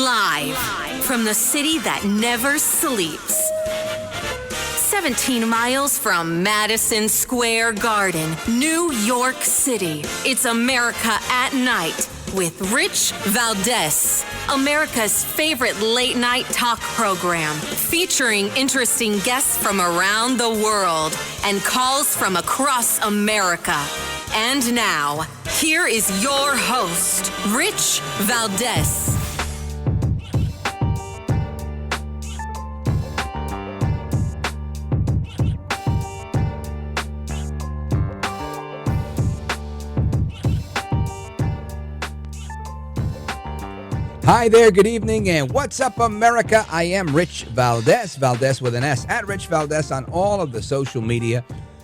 Live from the city that never sleeps. 17 miles from Madison Square Garden, New York City. It's America at Night with Rich Valdez, America's favorite late-night talk program, featuring interesting guests from around the world and calls from across America. And now, here is your host, Rich Valdez. Hi there, good evening, and what's up, America? I am Rich Valdez, Valdez with an S, at Rich Valdez on all of the social media.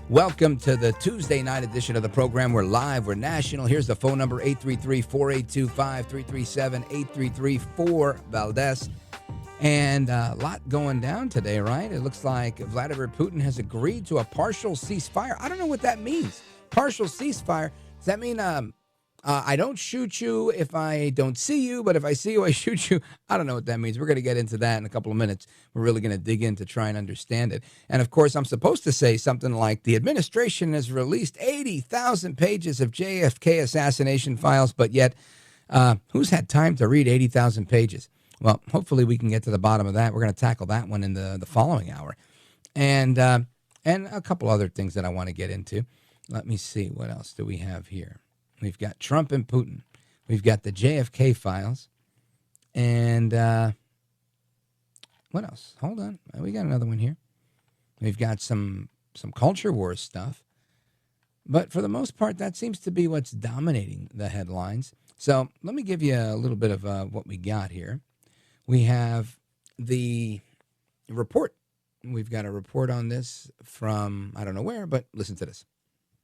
Welcome to the Tuesday night edition of the program. We're live, we're national. Here's the phone number, 833-482-5337, 833-4-Valdez. And a lot going down today, right? It looks like Vladimir Putin has agreed to a partial ceasefire. I don't know what that means. Partial ceasefire. Does that mean I don't shoot you if I don't see you, but if I see you, I shoot you? I don't know what that means. We're going to get into that in a couple of minutes. We're really going to dig in to try and understand it. And, of course, I'm supposed to say something like the administration has released 80,000 pages of JFK assassination files, but yet who's had time to read 80,000 pages? Well, hopefully we can get to the bottom of that. We're going to tackle that one in the following hour. And a couple other things that I want to get into. Let me see. What else do we have here? We've got Trump and Putin. We've got the JFK files. And what else? Hold on. We got another one here. We've got some culture war stuff. But for the most part, that seems to be what's dominating the headlines. So let me give you a little bit of what we got here. We have the report. We've got a report on this from, I don't know where, but listen to this.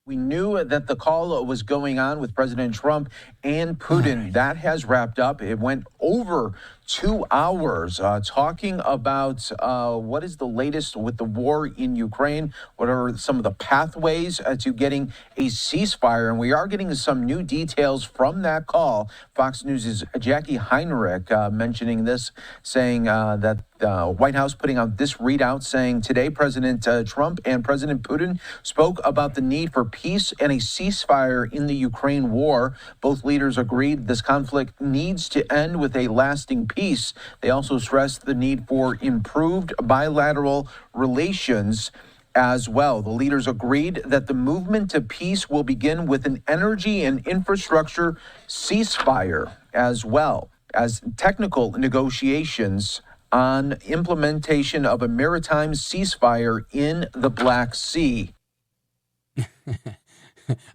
We knew that the call was going on with President Trump and Putin. That has wrapped up. It went over 2 hours talking about what is the latest with the war in Ukraine. What are some of the pathways to getting a ceasefire? And we are getting some new details from that call. Fox News' Jackie Heinrich mentioning this, saying that the White House putting out this readout saying today President Trump and President Putin spoke about the need for peace and a ceasefire in the Ukraine war. Both leaders agreed this conflict needs to end with a lasting peace. They also stressed the need for improved bilateral relations as well. The leaders agreed that the movement to peace will begin with an energy and infrastructure ceasefire, as well as technical negotiations on implementation of a maritime ceasefire in the Black Sea.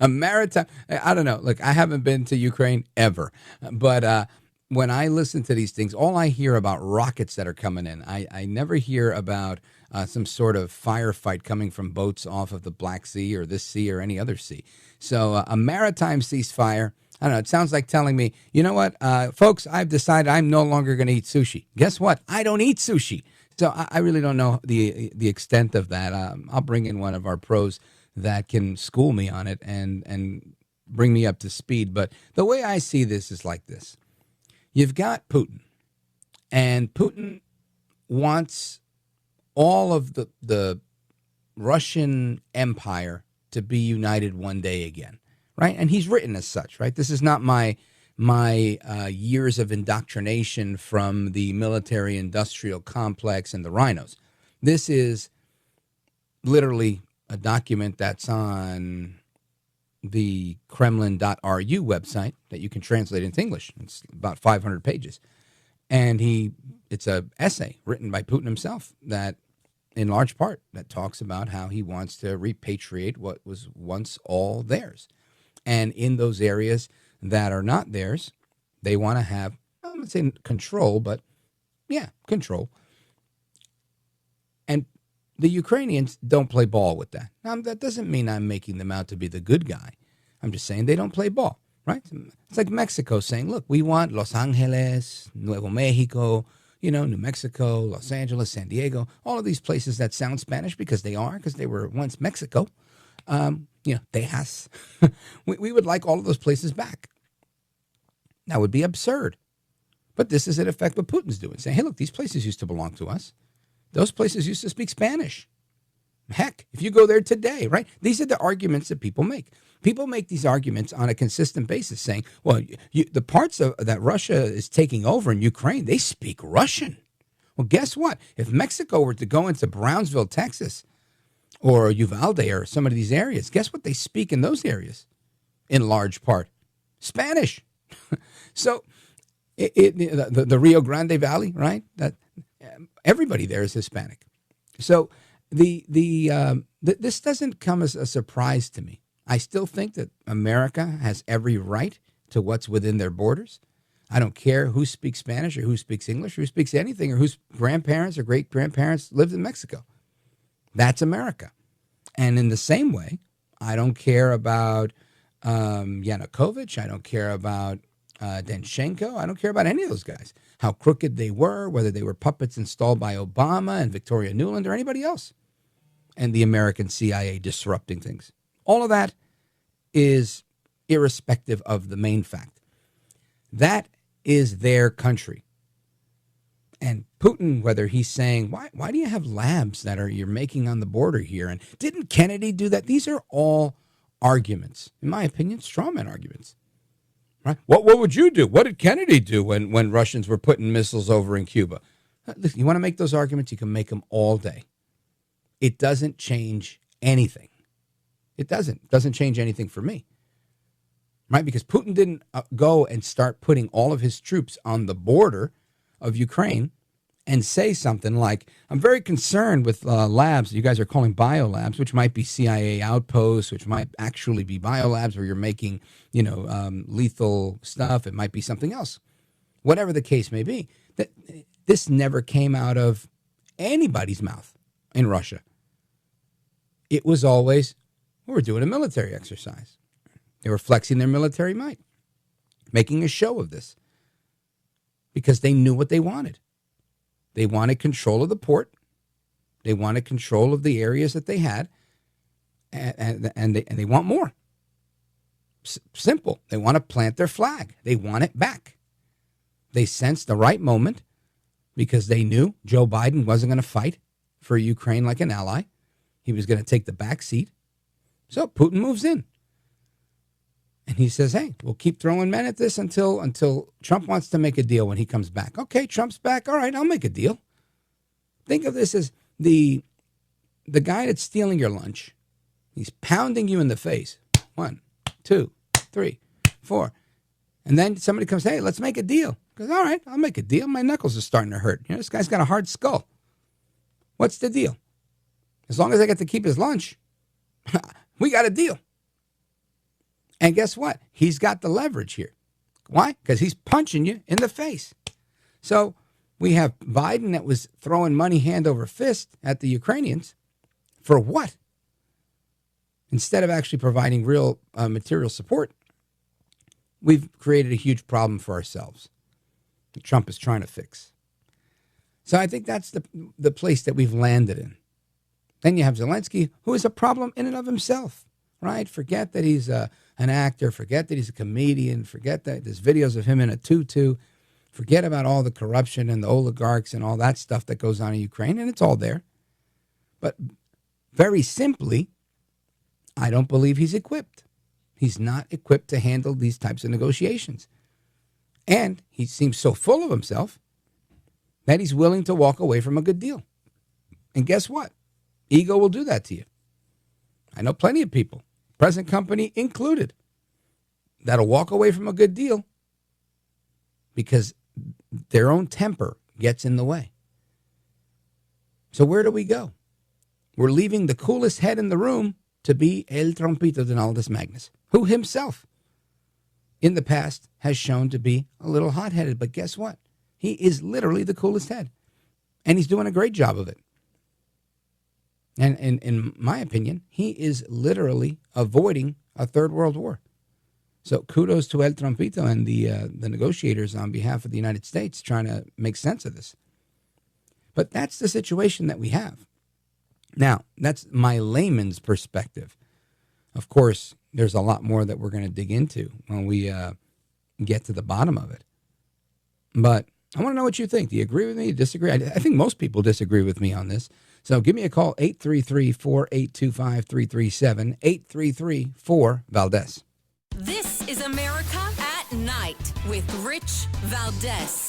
A maritime, I don't know. Look, I haven't been to Ukraine ever, but when I listen to these things, all I hear about rockets that are coming in. I never hear about some sort of firefight coming from boats off of the Black Sea or this sea or any other sea. So a maritime ceasefire, I don't know, it sounds like telling me, you know what, folks, I've decided I'm no longer going to eat sushi. Guess what? I don't eat sushi. So I really don't know the extent of that. I'll bring in one of our pros that can school me on it and bring me up to speed. But the way I see this is like this. You've got Putin, and Putin wants all of the Russian Empire to be united one day again, right? And he's written as such, right? This is not my years of indoctrination from the military-industrial complex and the rhinos. This is literally a document that's on the Kremlin.ru website that you can translate into English. It's about 500 pages. And it's an essay written by Putin himself that, in large part, that talks about how he wants to repatriate what was once all theirs. And in those areas that are not theirs, they want to have, I'm not saying control, but yeah, control. And the Ukrainians don't play ball with that. Now, that doesn't mean I'm making them out to be the good guy. I'm just saying they don't play ball, right? It's like Mexico saying, look, we want Los Angeles, Nuevo Mexico, New Mexico, Los Angeles, San Diego, all of these places that sound Spanish because they were once Mexico. Tejas. we would like all of those places back. That would be absurd. But this is in effect what Putin's doing, saying, hey, look, these places used to belong to us. Those places used to speak Spanish. Heck, if you go there today, right? These are the arguments that people make. People make these arguments on a consistent basis, saying, well, the parts of that Russia is taking over in Ukraine, they speak Russian. Well, guess what? If Mexico were to go into Brownsville, Texas, or Uvalde, or some of these areas, guess what they speak in those areas? In large part, Spanish. So the Rio Grande Valley, right? That everybody there is Hispanic. So this doesn't come as a surprise to me. I still think that America has every right to what's within their borders. I don't care who speaks Spanish or who speaks English or who speaks anything or whose grandparents or great-grandparents lived in Mexico. That's America. And in the same way, I don't care about Yanukovych. I don't care about Denchenko. I don't care about any of those guys, how crooked they were, whether they were puppets installed by Obama and Victoria Nuland or anybody else, and the American CIA disrupting things. All of that is irrespective of the main fact. That is their country. And Putin, whether he's saying, why do you have labs that you're making on the border here? And didn't Kennedy do that? These are all arguments, in my opinion, strawman arguments. Right? What would you do? What did Kennedy do when Russians were putting missiles over in Cuba? Listen, you want to make those arguments, you can make them all day. It doesn't change anything. It doesn't change anything for me. Right? Because Putin didn't go and start putting all of his troops on the border of Ukraine and say something like, I'm very concerned with labs you guys are calling biolabs, which might be CIA outposts, which might actually be biolabs where you're making, lethal stuff. It might be something else. Whatever the case may be, this never came out of anybody's mouth in Russia. It was always, we're doing a military exercise. They were flexing their military might, making a show of this because they knew what they wanted. They wanted control of the port. They wanted control of the areas that they had, and they want more. Simple. They want to plant their flag. They want it back. They sensed the right moment because they knew Joe Biden wasn't going to fight for Ukraine like an ally. He was going to take the back seat. So Putin moves in. And he says, hey, we'll keep throwing men at this until Trump wants to make a deal when he comes back. Okay, Trump's back. All right, I'll make a deal. Think of this as the guy that's stealing your lunch. He's pounding you in the face. 1, 2, 3, 4. And then somebody comes, hey, let's make a deal. He goes, all right, I'll make a deal. My knuckles are starting to hurt. This guy's got a hard skull. What's the deal? As long as I get to keep his lunch, we got a deal. And guess what? He's got the leverage here. Why? Because he's punching you in the face. So we have Biden that was throwing money hand over fist at the Ukrainians. For what? Instead of actually providing real material support, we've created a huge problem for ourselves that Trump is trying to fix. So I think that's the place that we've landed in. Then you have Zelensky, who is a problem in and of himself, right? Forget that he's an actor. Forget that he's a comedian. Forget that there's videos of him in a tutu. Forget about all the corruption and the oligarchs and all that stuff that goes on in Ukraine, and it's all there. But very simply, I don't believe he's equipped. He's not equipped to handle these types of negotiations. And he seems so full of himself that he's willing to walk away from a good deal. And guess what? Ego will do that to you. I know plenty of people, present company included, that'll walk away from a good deal because their own temper gets in the way. So where do we go? We're leaving the coolest head in the room to be El Trompito de Naldus Magnus, who himself in the past has shown to be a little hot-headed. But guess what? He is literally the coolest head. And he's doing a great job of it. And in my opinion, he is literally avoiding a third world war. So kudos to El Trompito and the negotiators on behalf of the United States trying to make sense of this. But that's the situation that we have. Now, that's my layman's perspective. Of course, there's a lot more that we're going to dig into when we get to the bottom of it. But I want to know what you think. Do you agree with me? Disagree? I think most people disagree with me on this. So give me a call, 833-482-5337, 833-4-VALDEZ. This is America at Night with Rich Valdez.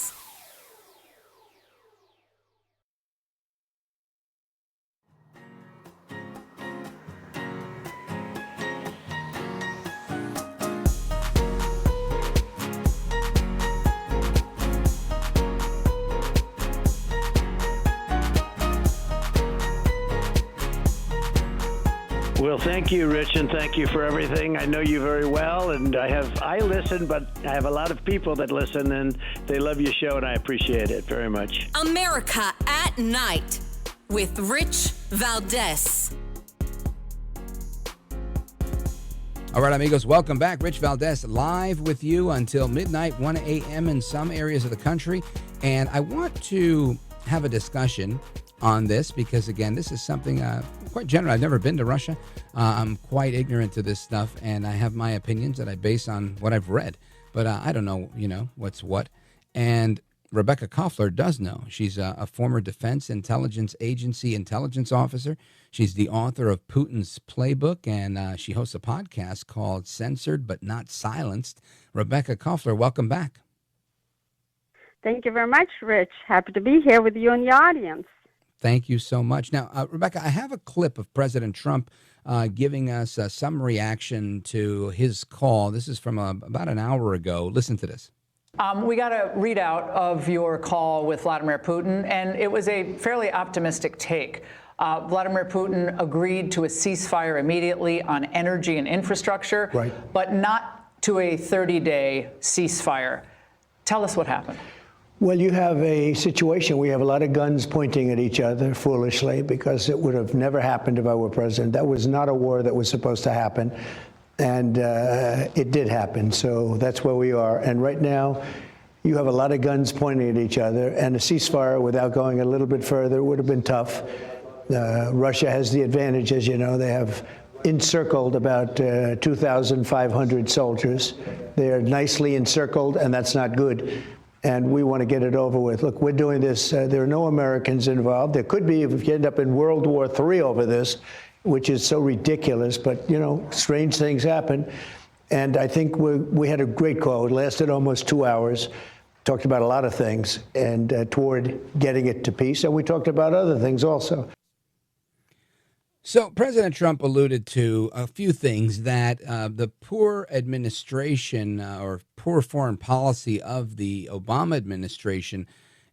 Well, thank you, Rich, and thank you for everything. I know you very well, and I listen, but I have a lot of people that listen, and they love your show, and I appreciate it very much. America at Night with Rich Valdez. All right, amigos, welcome back. Rich Valdez live with you until midnight, 1 a.m. in some areas of the country. And I want to have a discussion on this because, again, this is something quite general. I've never been to Russia. I'm quite ignorant to this stuff, and I have my opinions that I base on what I've read. But I don't know, what's what. And Rebekah Koffler does know. She's a former Defense Intelligence Agency intelligence officer. She's the author of Putin's Playbook, and she hosts a podcast called Censored But Not Silenced. Rebekah Koffler, welcome back. Thank you very much, Rich. Happy to be here with you and the audience. Thank you so much. Now, Rebekah, I have a clip of President Trump giving us some reaction to his call. This is from about an hour ago. Listen to this. We got a readout of your call with Vladimir Putin, and it was a fairly optimistic take. Vladimir Putin agreed to a ceasefire immediately on energy and infrastructure, right, but not to a 30-day ceasefire. Tell us what happened. Well, you have a situation where you have a lot of guns pointing at each other foolishly because it would have never happened if I were president. That was not a war that was supposed to happen. And it did happen. So that's where we are. And right now, you have a lot of guns pointing at each other. And a ceasefire without going a little bit further would have been tough. Russia has the advantage, as you know. They have encircled about 2,500 soldiers. They are nicely encircled, and that's not good. And we want to get it over with. Look, we're doing this. There are no Americans involved. There could be if you end up in World War III over this, which is so ridiculous. But, strange things happen. And I think we had a great call. It lasted almost 2 hours. Talked about a lot of things and toward getting it to peace. And we talked about other things also. So President Trump alluded to a few things that the poor administration or poor foreign policy of the Obama administration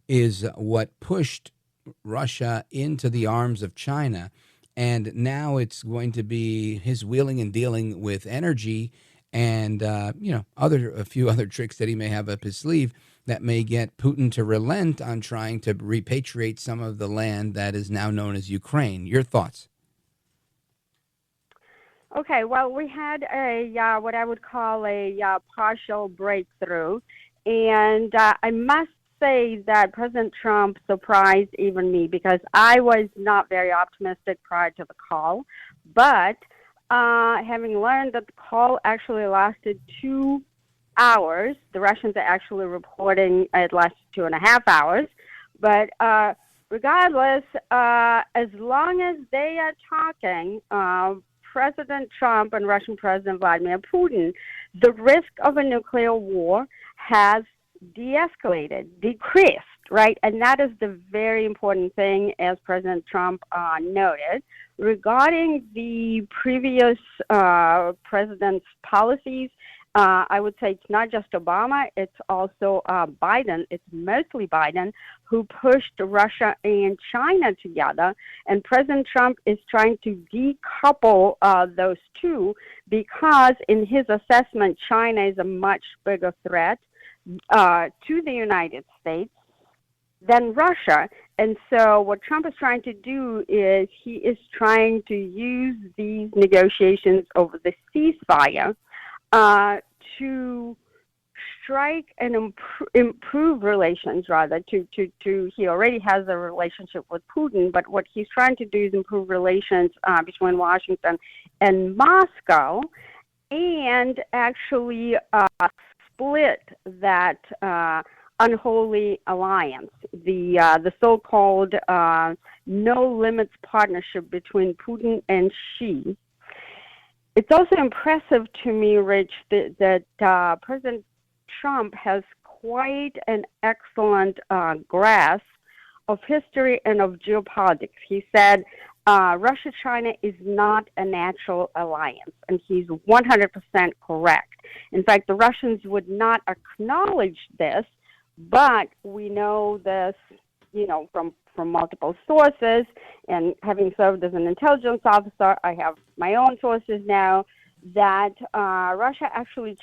is what pushed Russia into the arms of China. And now it's going to be his wheeling and dealing with energy and, a few other tricks that he may have up his sleeve that may get Putin to relent on trying to repatriate some of the land that is now known as Ukraine. Your thoughts? Okay, well, we had a what I would call a partial breakthrough, and I must say that President Trump surprised even me because I was not very optimistic prior to the call, but having learned that the call actually lasted 2 hours, the Russians are actually reporting it lasted 2.5 hours, but regardless, as long as they are talking, President Trump and Russian President Vladimir Putin, the risk of a nuclear war has de-escalated, decreased, right? And that is the very important thing, as President Trump noted. Regarding the previous president's policies, I would say it's not just Obama, it's also Biden. It's mostly Biden who pushed Russia and China together. And President Trump is trying to decouple those two because in his assessment, China is a much bigger threat to the United States than Russia. And so what Trump is trying to do is he is trying to use these negotiations over the ceasefire to strike and improve relations, rather, he already has a relationship with Putin, but what he's trying to do is improve relations between Washington and Moscow and actually split that unholy alliance, the so-called no limits partnership between Putin and Xi. It's also impressive to me, Rich, that President Trump has quite an excellent grasp of history and of geopolitics. He said Russia-China is not a natural alliance, and he's 100% correct. In fact, the Russians would not acknowledge this, but we know this, from multiple sources. And having served as an intelligence officer, I have my own sources now that Russia actually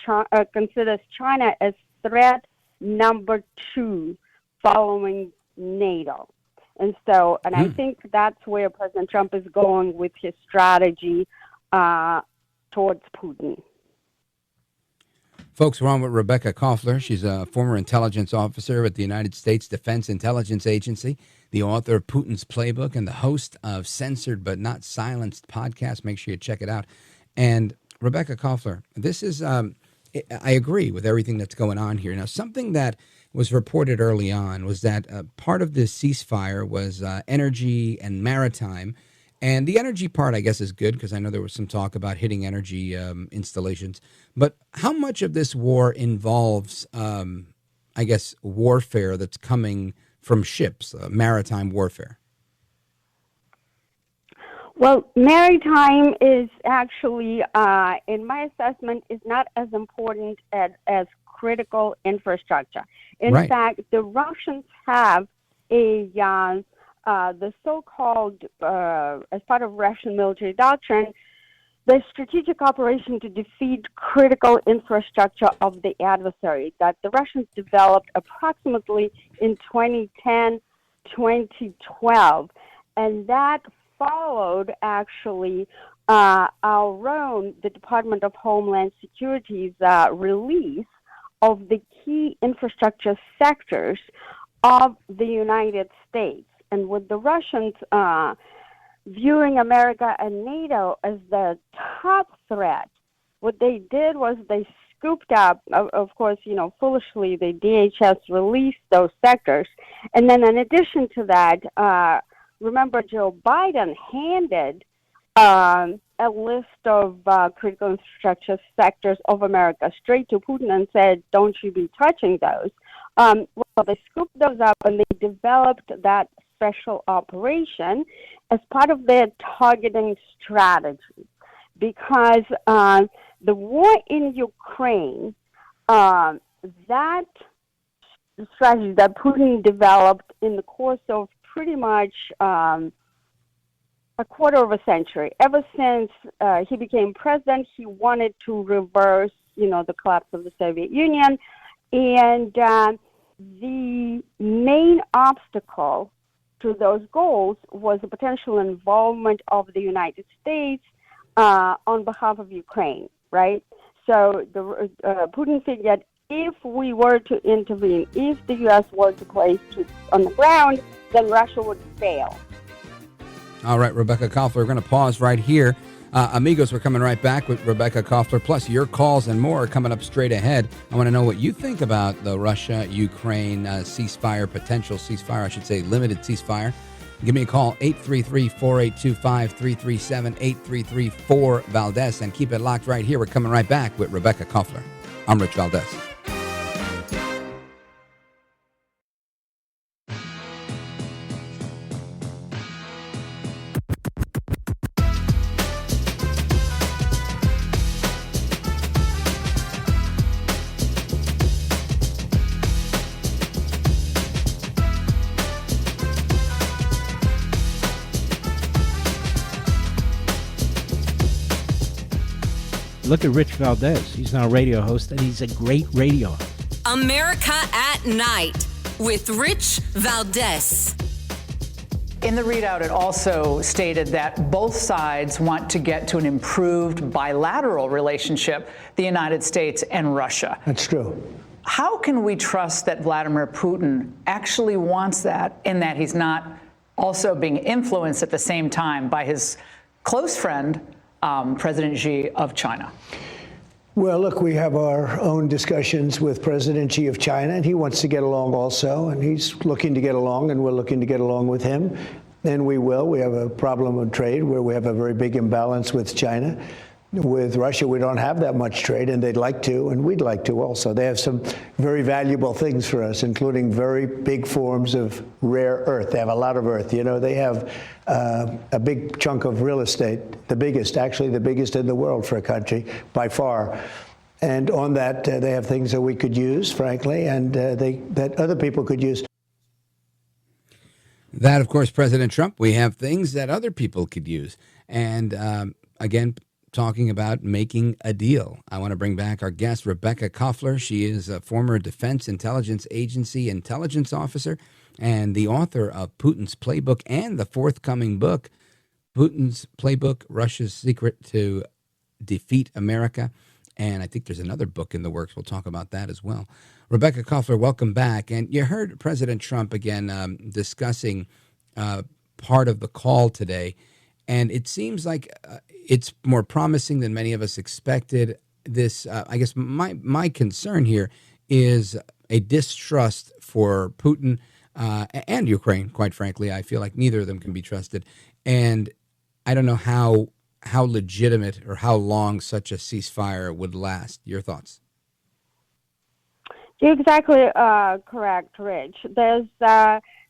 considers China as threat number 2 following NATO. And I think that's where President Trump is going with his strategy towards Putin. Folks, we're on with Rebekah Koffler. She's a former intelligence officer at the United States Defense Intelligence Agency, the author of Putin's Playbook, and the host of Censored But Not Silenced podcast. Make sure you check it out. And Rebekah Koffler, this is, I agree with everything that's going on here. Now, something that was reported early on was that part of this ceasefire was energy and maritime. And the energy part, I guess, is good because I know there was some talk about hitting energy installations. But how much of this war involves, I guess, warfare that's coming from ships, maritime warfare? Well, maritime is actually, in my assessment, is not as important as critical infrastructure. In fact, the Russians have the so-called, as part of Russian military doctrine, the strategic operation to defeat critical infrastructure of the adversary that the Russians developed approximately in 2010, 2012. And that followed, actually, our own, the Department of Homeland Security's release of the key infrastructure sectors of the United States. And with the Russians viewing America and NATO as the top threat, what they did was they scooped up, of course, foolishly, the DHS released those sectors. And then in addition to that, remember Joe Biden handed a list of critical infrastructure sectors of America straight to Putin and said, don't you be touching those. Well, they scooped those up and they developed that special operation as part of their targeting strategy. Because the war in Ukraine, that strategy that Putin developed in the course of pretty much a quarter of a century. Ever since he became president, he wanted to reverse, the collapse of the Soviet Union. And the main obstacle to those goals was the potential involvement of the United States on behalf of Ukraine, right? So Putin figured if we were to intervene, if the U.S. were to place troops on the ground, then Russia would fail. All right, Rebekah Koffler, we're going to pause right here. Amigos, we're coming right back with Rebekah Koffler, plus your calls and more are coming up straight ahead. I want to know what you think about the Russia-Ukraine ceasefire, potential ceasefire, I should say limited ceasefire. Give me a call, 833-482-5337, 833-4-VALDEZ, and keep it locked right here. We're coming right back with Rebekah Koffler. I'm Rich Valdez. Look at Rich Valdez. He's now a radio host, and he's a great radio host. America at Night with Rich Valdez. In the readout, it also stated that both sides want to get to an improved bilateral relationship, the United States and Russia. That's true. How can we trust that Vladimir Putin actually wants that, in that he's not also being influenced at the same time by his close friend, President Xi of China? Well, look, we have our own discussions with President Xi of China, and he wants to get along also, and he's looking to get along, and we're looking to get along with him, and we will. We have a problem of trade where we have a very big imbalance with China. With Russia, we don't have that much trade, and they'd like to, and we'd like to also. They have some very valuable things for us, including very big forms of rare earth. They have a lot of earth. You know, they have a big chunk of real estate, the biggest in the world for a country by far. And on that, they have things that we could use, frankly, and that other people could use. That, of course, President Trump. We have things that other people could use. And again, talking about making a deal. I want to bring back our guest, Rebekah Koffler. She is a former Defense Intelligence Agency intelligence officer and the author of Putin's Playbook and the forthcoming book, Putin's Playbook, Russia's Secret to Defeat America. And I think there's another book in the works. We'll talk about that as well. Rebekah Koffler, welcome back. And you heard President Trump again discussing part of the call today. And it seems like it's more promising than many of us expected. This, I guess, my concern here is a distrust for Putin and Ukraine. Quite frankly, I feel like neither of them can be trusted, and I don't know how legitimate or how long such a ceasefire would last. Your thoughts? You're exactly correct, Rich. There's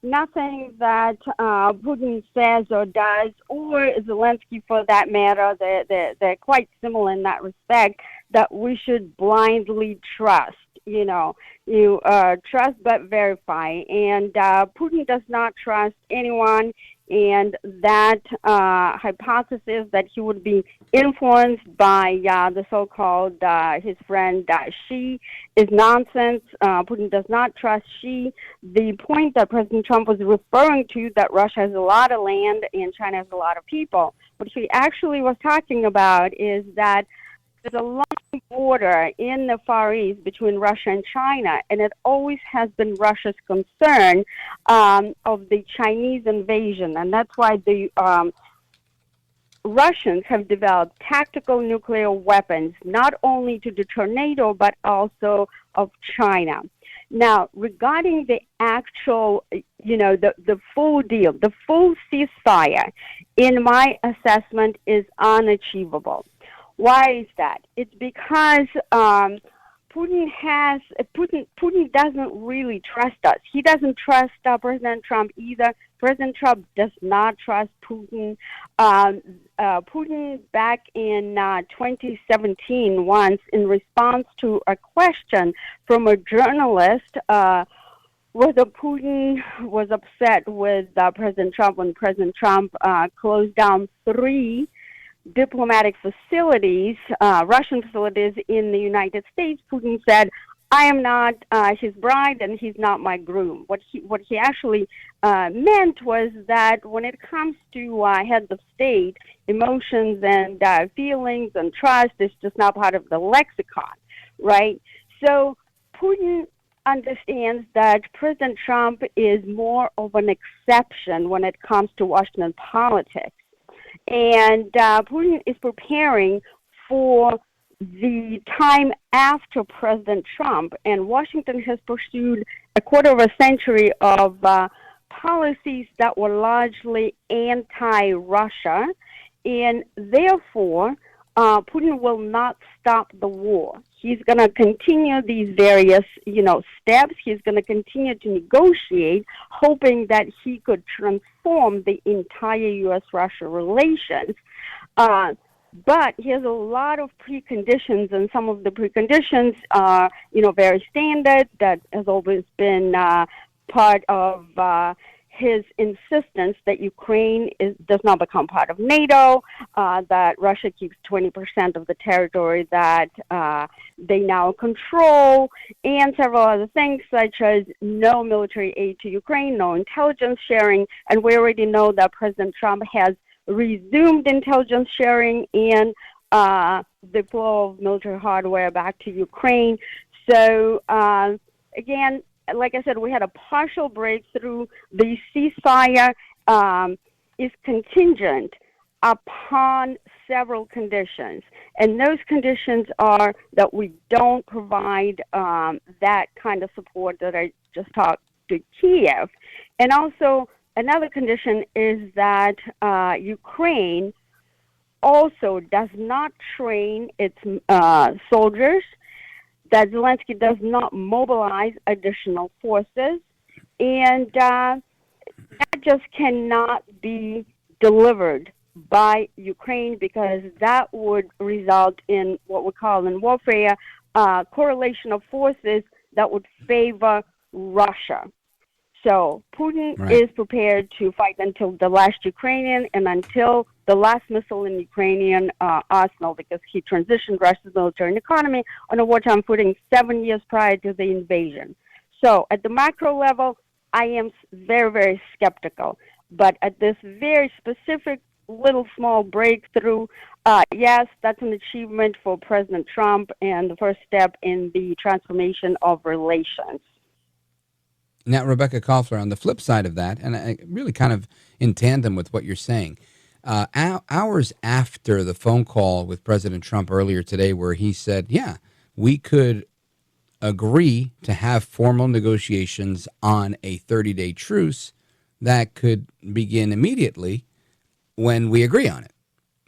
nothing that Putin says or does, or Zelensky for that matter, they're quite similar in that respect, that we should blindly trust. You know, you trust but verify. And Putin does not trust anyone. And that hypothesis that he would be influenced by the so-called his friend Xi is nonsense. Putin does not trust Xi. The point that President Trump was referring to, that Russia has a lot of land and China has a lot of people, what he actually was talking about is that there's a long border in the Far East between Russia and China, and it always has been Russia's concern of the Chinese invasion, and that's why the Russians have developed tactical nuclear weapons, not only to deter NATO, but also of China. Now, regarding the actual, the full deal, the full ceasefire, in my assessment, is unachievable. Why is that? It's because Putin doesn't really trust us. He doesn't trust President Trump either. President Trump does not trust Putin. Putin, back in 2017, once, in response to a question from a journalist, whether Putin was upset with President Trump when President Trump closed down 3 diplomatic facilities, Russian facilities in the United States, Putin said, "I am not his bride and he's not my groom." What he actually meant was that when it comes to heads of state, emotions and feelings and trust is just not part of the lexicon, right? So Putin understands that President Trump is more of an exception when it comes to Washington politics. And Putin is preparing for the time after President Trump, and Washington has pursued a quarter of a century of policies that were largely anti-Russia, and therefore Putin will not stop the war. He's going to continue these various, steps. He's going to continue to negotiate, hoping that he could transform the entire U.S.-Russia relations. But he has a lot of preconditions, and some of the preconditions are, very standard. That has always been part of his insistence that Ukraine does not become part of NATO, that Russia keeps 20% of the territory that they now control, and several other things such as no military aid to Ukraine, no intelligence sharing, and we already know that President Trump has resumed intelligence sharing and the flow of military hardware back to Ukraine. So, again, like I said, we had a partial breakthrough. The ceasefire is contingent upon several conditions. And those conditions are that we don't provide that kind of support that I just talked to Kiev. And also, another condition is that Ukraine also does not train its soldiers, that Zelensky does not mobilize additional forces, and that just cannot be delivered by Ukraine, because that would result in what we call in warfare correlation of forces that would favor Russia. So Putin is prepared to fight until the last Ukrainian and until the last missile in Ukrainian arsenal, because he transitioned Russia's military and economy on a wartime footing 7 years prior to the invasion. So at the macro level, I am very, very skeptical. But at this very specific little small breakthrough, yes, that's an achievement for President Trump and the first step in the transformation of relations. Now, Rebekah Koffler, on the flip side of that, and I really kind of in tandem with what you're saying, hours after the phone call with President Trump earlier today where he said, yeah, we could agree to have formal negotiations on a 30-day truce that could begin immediately when we agree on it.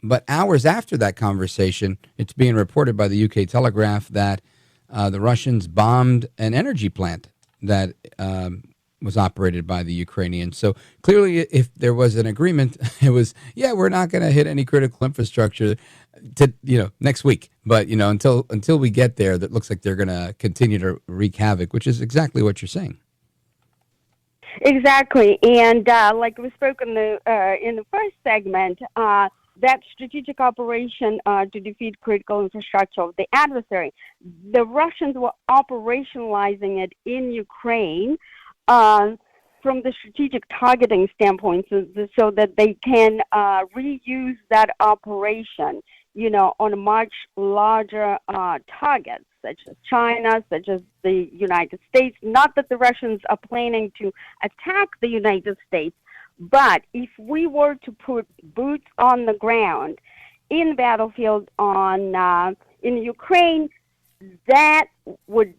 But hours after that conversation, it's being reported by the UK Telegraph that the Russians bombed an energy plant that was operated by the Ukrainians. So clearly, if there was an agreement, it was, yeah, we're not going to hit any critical infrastructure next week. But, until we get there, that looks like they're going to continue to wreak havoc, which is exactly what you're saying. Exactly. And like we spoke in the first segment, that strategic operation to defeat critical infrastructure of the adversary, the Russians were operationalizing it in Ukraine from the strategic targeting standpoint, so that they can reuse that operation, on a much larger targets, such as China, such as the United States. Not that the Russians are planning to attack the United States, but if we were to put boots on the ground in the battlefield in Ukraine, that would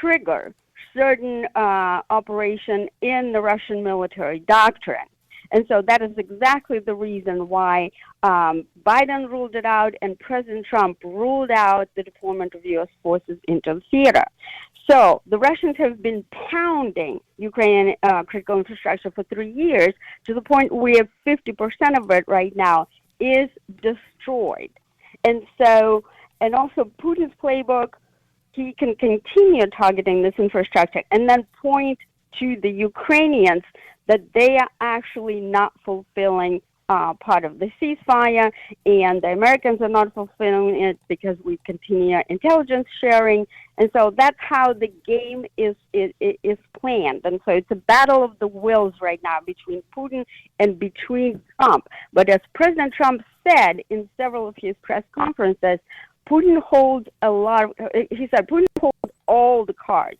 trigger certain operation in the Russian military doctrine. And so that is exactly the reason why Biden ruled it out and President Trump ruled out the deployment of U.S. forces into the theater. So the Russians have been pounding Ukrainian critical infrastructure for 3 years, to the point where 50% of it right now is destroyed. And also Putin's playbook, he can continue targeting this infrastructure and then point to the Ukrainians that they are actually not fulfilling part of the ceasefire, and the Americans are not fulfilling it because we continue intelligence sharing. And so that's how the game is planned. And so it's a battle of the wills right now between Putin and between Trump. But as President Trump said in several of his press conferences, Putin holds Putin holds all the cards.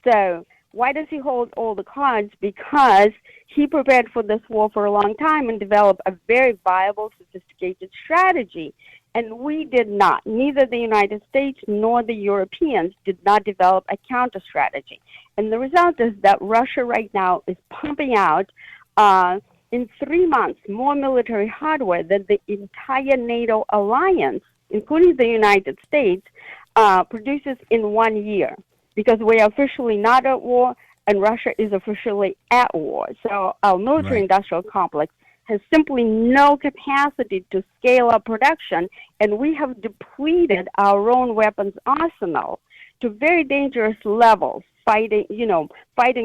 So why does he hold all the cards? Because he prepared for this war for a long time and developed a very viable, sophisticated strategy. And we did not. Neither the United States nor the Europeans did not develop a counter strategy. And the result is that Russia right now is pumping out, in 3 months, more military hardware than the entire NATO alliance, including the United States, produces in 1 year. Because we are officially not at war, and Russia is officially at war. So our military-industrial complex has simply no capacity to scale up production, and we have depleted our own weapons arsenal to very dangerous levels, fighting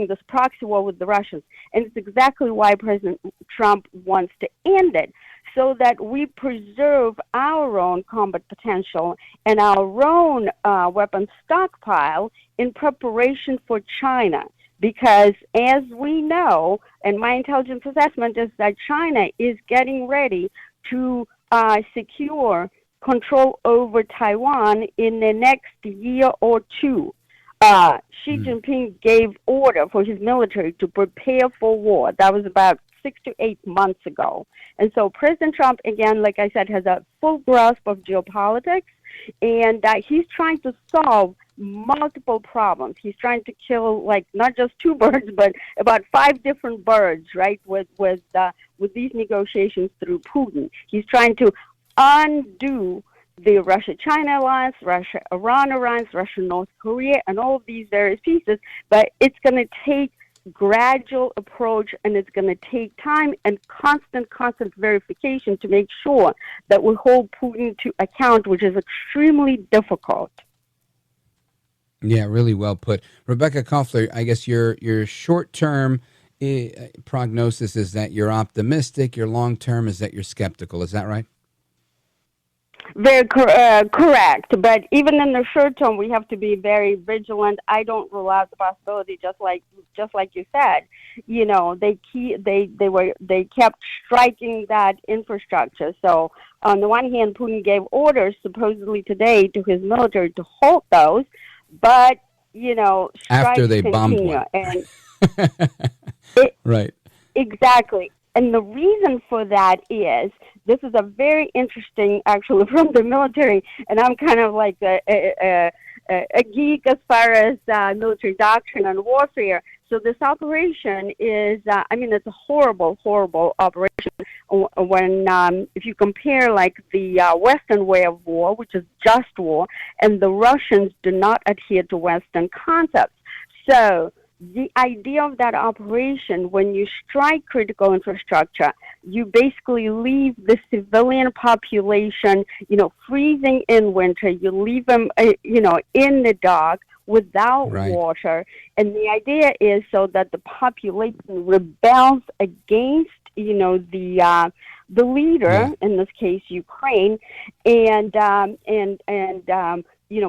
this proxy war with the Russians. And it's exactly why President Trump wants to end it, so that we preserve our own combat potential and our own weapons stockpile in preparation for China. Because as we know, and my intelligence assessment is that China is getting ready to secure control over Taiwan in the next year or two. Xi Jinping gave order for his military to prepare for war. That was about 6 to 8 months ago. And so President Trump, again, like I said, has a full grasp of geopolitics, and he's trying to solve multiple problems. He's trying to kill, like, not just two birds, but about 5 different birds, right, with these negotiations through Putin. He's trying to undo the Russia-China alliance, Russia-Iran alliance, Russia-North Korea, and all of these various pieces, but it's going to take gradual approach, and it's going to take time and constant verification to make sure that we hold Putin to account, which is extremely difficult. Yeah, really well put. Rebekah Koffler, I guess your short-term prognosis is that you're optimistic, your long-term is that you're skeptical. Is that right? Very correct. But even in the short term, we have to be very vigilant. I don't rule out the possibility, just like you said. You know, they kept striking that infrastructure. So on the one hand, Putin gave orders supposedly today to his military to halt those, but you know, after they bombed one. Right. Exactly. And the reason for that is, this is a very interesting, actually, from the military, and I'm kind of like a geek as far as military doctrine and warfare. So this operation is, it's a horrible, horrible operation. When if you compare like the Western way of war, which is just war, and the Russians do not adhere to Western concepts. So the idea of that operation, when you strike critical infrastructure, you basically leave the civilian population, freezing in winter. You leave them, in the dark without water. And the idea is so that the population rebels against, the leader, in this case, Ukraine, and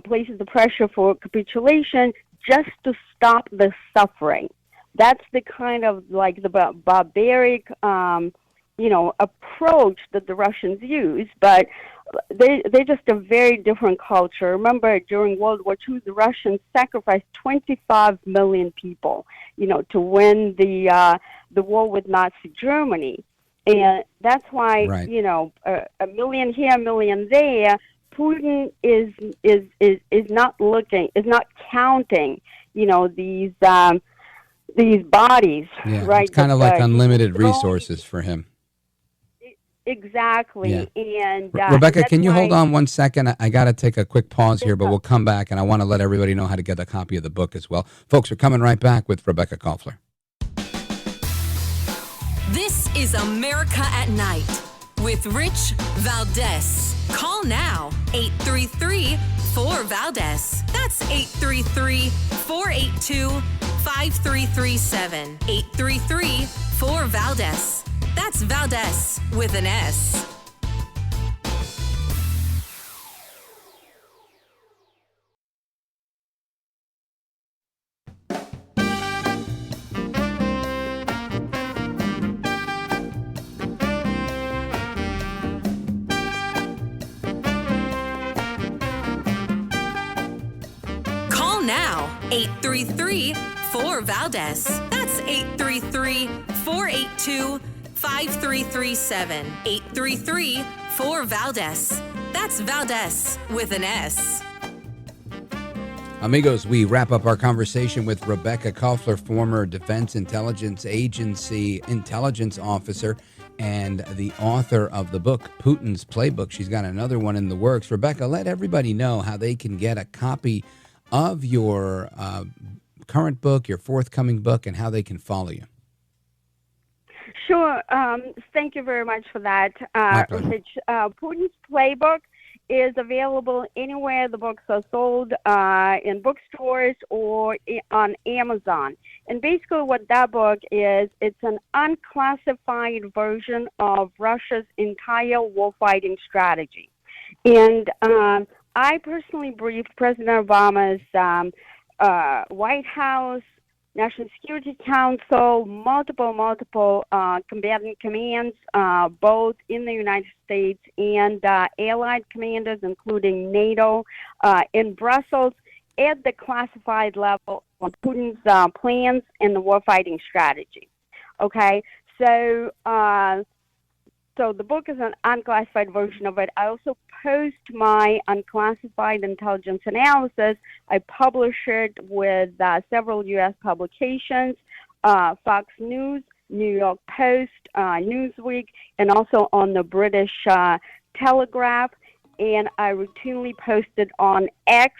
places the pressure for capitulation just to stop the suffering. That's the kind of like the barbaric, approach that the Russians use. But they're just a very different culture. Remember, during World War II, the Russians sacrificed 25 million people, to win the war with Nazi Germany, and that's why a million here, a million there. Putin is not counting, these bodies, right? It's kind of like unlimited resources for him. Exactly. Yeah. And Rebekah, can you hold on 1 second? I got to take a quick pause here, but we'll come back, and I want to let everybody know how to get a copy of the book as well. Folks, we're coming right back with Rebekah Koffler. This is America at Night with Rich Valdez. Call now, 833-4-VALDEZ. That's 833-482-5337. 833-4-VALDEZ. That's Valdez with an S. Now, 833-4-VALDEZ. That's 833-482-5337. 833-4-VALDEZ. That's Valdez with an S. Amigos, we wrap up our conversation with Rebekah Koffler, former Defense Intelligence Agency intelligence officer and the author of the book, Putin's Playbook. She's got another one in the works. Rebekah, let everybody know how they can get a copy of your current book, your forthcoming book, and how they can follow you. Sure. Thank you very much for that, Rich. Putin's Playbook is available anywhere the books are sold, in bookstores or on Amazon. And basically what that book is, it's an unclassified version of Russia's entire warfighting strategy. And I personally briefed President Obama's White House, National Security Council, multiple combatant commands, both in the United States and allied commanders, including NATO, in Brussels, at the classified level on Putin's plans and the warfighting strategy. Okay, So, so the book is an unclassified version of it. I also post my unclassified intelligence analysis. I publish it with several U.S. publications, Fox News, New York Post, Newsweek, and also on the British Telegraph. And I routinely post it on X,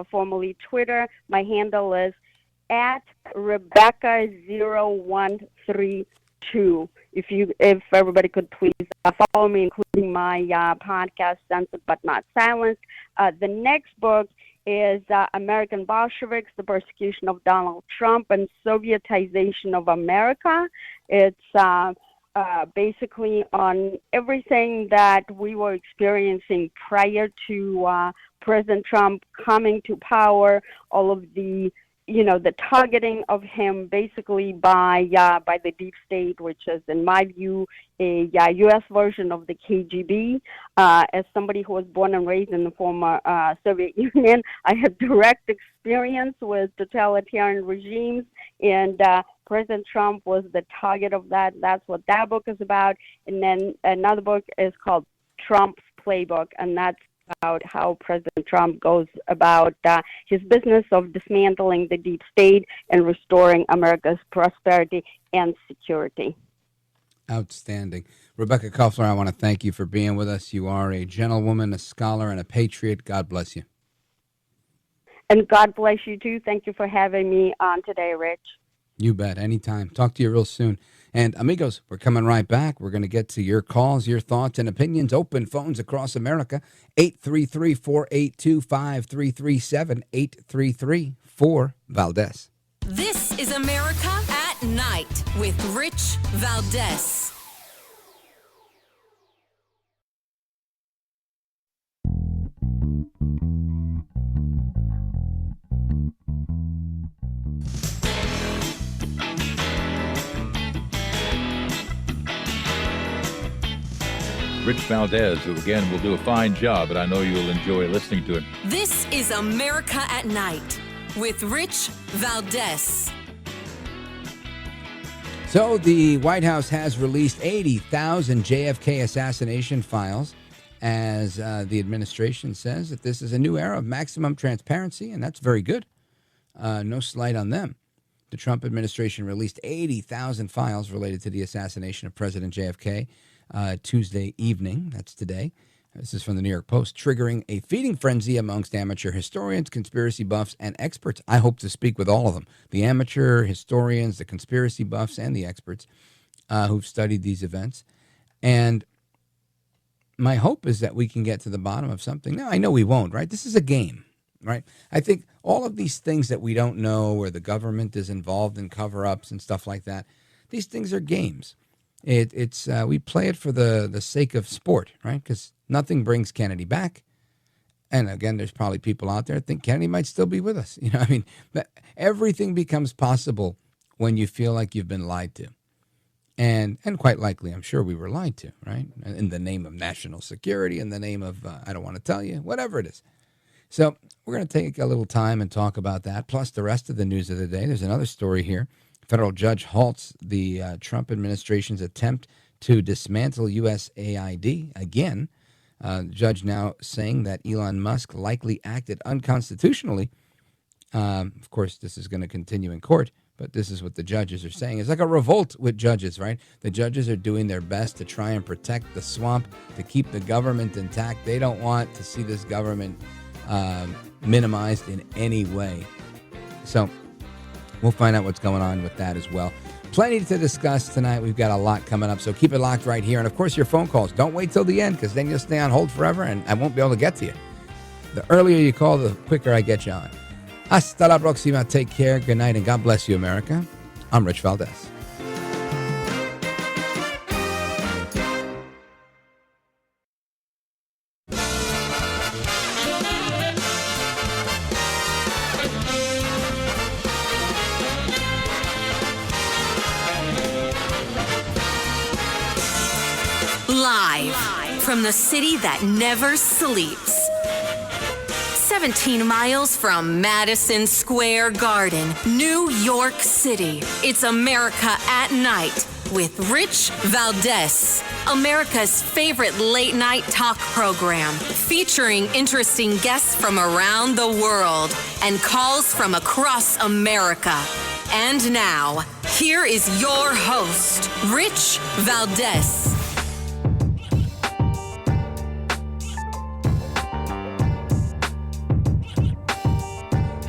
formerly Twitter. My handle is at Rebekah0132. If everybody could please follow me, including my podcast, Censored But Not Silenced. The next book is American Bolsheviks, the Persecution of Donald Trump and Sovietization of America. It's basically on everything that we were experiencing prior to President Trump coming to power, all of the the targeting of him basically by the deep state, which is, in my view, a U.S. version of the KGB. As somebody who was born and raised in the former Soviet Union, I have direct experience with totalitarian regimes, and President Trump was the target of that. That's what that book is about. And then another book is called Trump's Playbook, and that's about how President Trump goes about his business of dismantling the deep state and restoring America's prosperity and security. Outstanding. Rebekah Koffler, I want to thank you for being with us. You are a gentlewoman, a scholar, and a patriot. God bless you. And God bless you, too. Thank you for having me on today, Rich. You bet. Anytime. Talk to you real soon. And amigos, we're coming right back. We're going to get to your calls, your thoughts, and opinions. Open phones across America. 833-482-5337. 833-4-VALDEZ. This is America at Night with Rich Valdez. Rich Valdez, who again will do a fine job, but I know you'll enjoy listening to it. This is America at Night with Rich Valdez. So the White House has released 80,000 JFK assassination files, as the administration says that this is a new era of maximum transparency, and that's very good. No slight on them. The Trump administration released 80,000 files related to the assassination of President JFK Tuesday evening. That's today. This is from the New York Post, triggering a feeding frenzy amongst amateur historians, conspiracy buffs, and experts. I hope to speak with all of them, the amateur historians, the conspiracy buffs, and the experts who've studied these events. And my hope is that we can get to the bottom of something. Now, I know we won't, right? This is a game, right? I think all of these things that we don't know, where the government is involved in cover-ups and stuff like that, these things are games. It's we play it for the sake of sport, right? Because nothing brings Kennedy back. And again, there's probably people out there that think Kennedy might still be with us. I mean, everything becomes possible when you feel like you've been lied to. And quite likely, I'm sure we were lied to, right? In the name of national security, in the name of, I don't want to tell you, whatever it is. So we're going to take a little time and talk about that, plus the rest of the news of the day. There's another story here. Federal judge halts the Trump administration's attempt to dismantle USAID. Again, the judge now saying that Elon Musk likely acted unconstitutionally. Of course, this is going to continue in court, but this is what the judges are saying. It's like a revolt with judges, right? The judges are doing their best to try and protect the swamp, to keep the government intact. They don't want to see this government minimized in any way. So we'll find out what's going on with that as well. Plenty to discuss tonight. We've got a lot coming up, so keep it locked right here. And, of course, your phone calls. Don't wait till the end, because then you'll stay on hold forever, and I won't be able to get to you. The earlier you call, the quicker I get you on. Hasta la próxima. Take care. Good night, and God bless you, America. I'm Rich Valdez. Live from the city that never sleeps. 17 miles from Madison Square Garden, New York City. It's America at Night with Rich Valdez, America's favorite late night talk program, featuring interesting guests from around the world and calls from across America. And now, here is your host, Rich Valdez.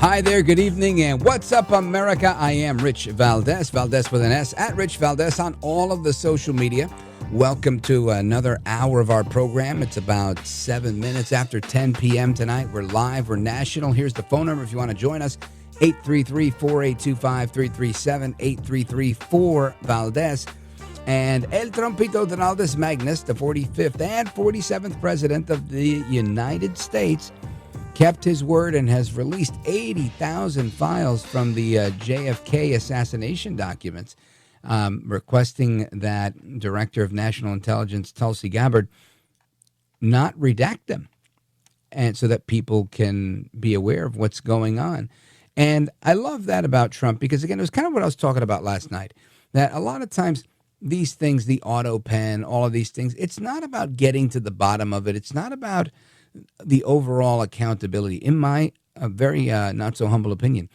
Hi there, good evening, and what's up, America? I am Rich Valdez, Valdez with an S, at Rich Valdez on all of the social media. Welcome to another hour of our program. It's about 7 minutes after 10 p.m. tonight. We're live, we're national. Here's the phone number if you want to join us, 833-4825-337, 833-4-Valdez. And El Trompito Donaldus Magnus, the 45th and 47th President of the United States, kept his word and has released 80,000 files from the JFK assassination documents, requesting that Director of National Intelligence Tulsi Gabbard not redact them, and so that people can be aware of what's going on. And I love that about Trump because, again, it was kind of what I was talking about last night, that a lot of times these things, the auto pen, all of these things, it's not about getting to the bottom of it. It's not about the overall accountability, in my very not so humble opinion,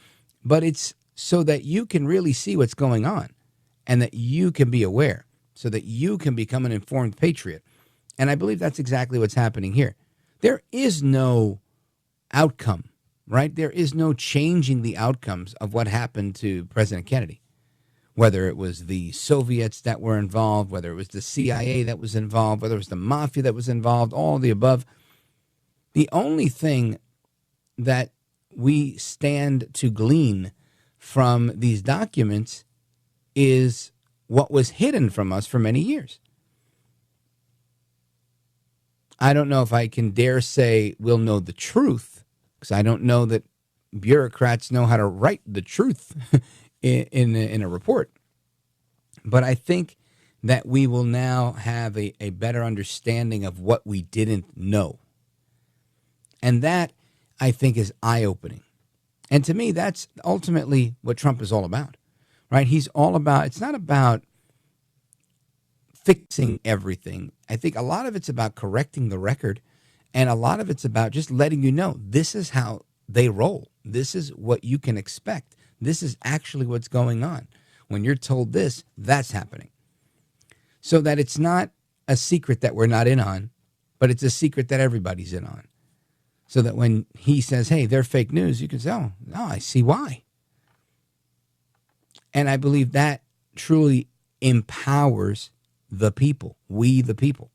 but it's so that you can really see what's going on and that you can be aware, so that you can become an informed patriot. And I believe that's exactly what's happening here. There is no outcome, right? There is no changing the outcomes of what happened to President Kennedy, whether it was the Soviets that were involved, whether it was the CIA that was involved, whether it was the mafia that was involved, all of the above. The only thing that we stand to glean from these documents is what was hidden from us for many years. I don't know if I can dare say we'll know the truth, because I don't know that bureaucrats know how to write the truth in a report. But I think that we will now have a better understanding of what we didn't know. And that, I think, is eye-opening. And to me, that's ultimately what Trump is all about, right? He's all about, it's not about fixing everything. I think a lot of it's about correcting the record, and a lot of it's about just letting you know this is how they roll. This is what you can expect. This is actually what's going on. When you're told this, that's happening. So that it's not a secret that we're not in on, but it's a secret that everybody's in on. So that when he says, hey, they're fake news, you can say, oh, no, I see why. And I believe that truly empowers the people, we the people.